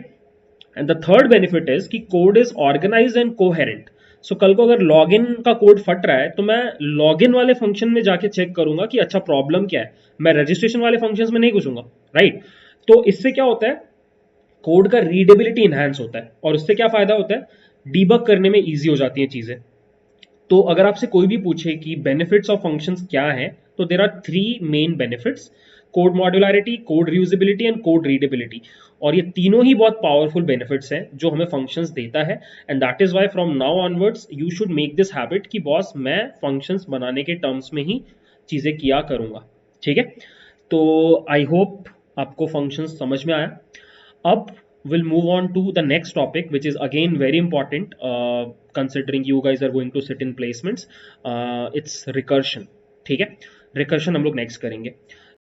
and the third benefit is कि code is organised and coherent. So कल को अगर लॉगिन का कोड फट रहा है तो मैं लॉगिन वाले फंक्शन में जाके चेक करूंगा कि अच्छा प्रॉब्लम क्या है, मैं रजिस्ट्रेशन वाले फंक्शंस में नहीं घुसूंगा, राइट। तो इससे क्या होता है, कोड का रीडेबिलिटी इंहांस होता है, और उससे क्या फायदा होता है, डीबग करने में इजी हो जाती हैं चीजें। तो अगर आपसे कोई भी पूछे कि बेनिफिट्स ऑफ फंक्शंस क्या हैं, तो there are 3 main benefits, code modularity, code reusability and code readability. और ये तीनों ही बहुत पावरफुल बेनिफिट्स हैं जो हमें फंक्शंस देता है, and that is why from now onwards you should make this habit कि बॉस मैं फंक्शंस बनाने के टर्म्स में ही चीजें किया करूंगा। ठीक है, तो आई होप आपको फंक्शंस समझ में आया। Up, we'll move on to the next topic, which is again very important, considering you guys are going to sit in placements. It's recursion. ठीक है, recursion हम लोग next करेंगे।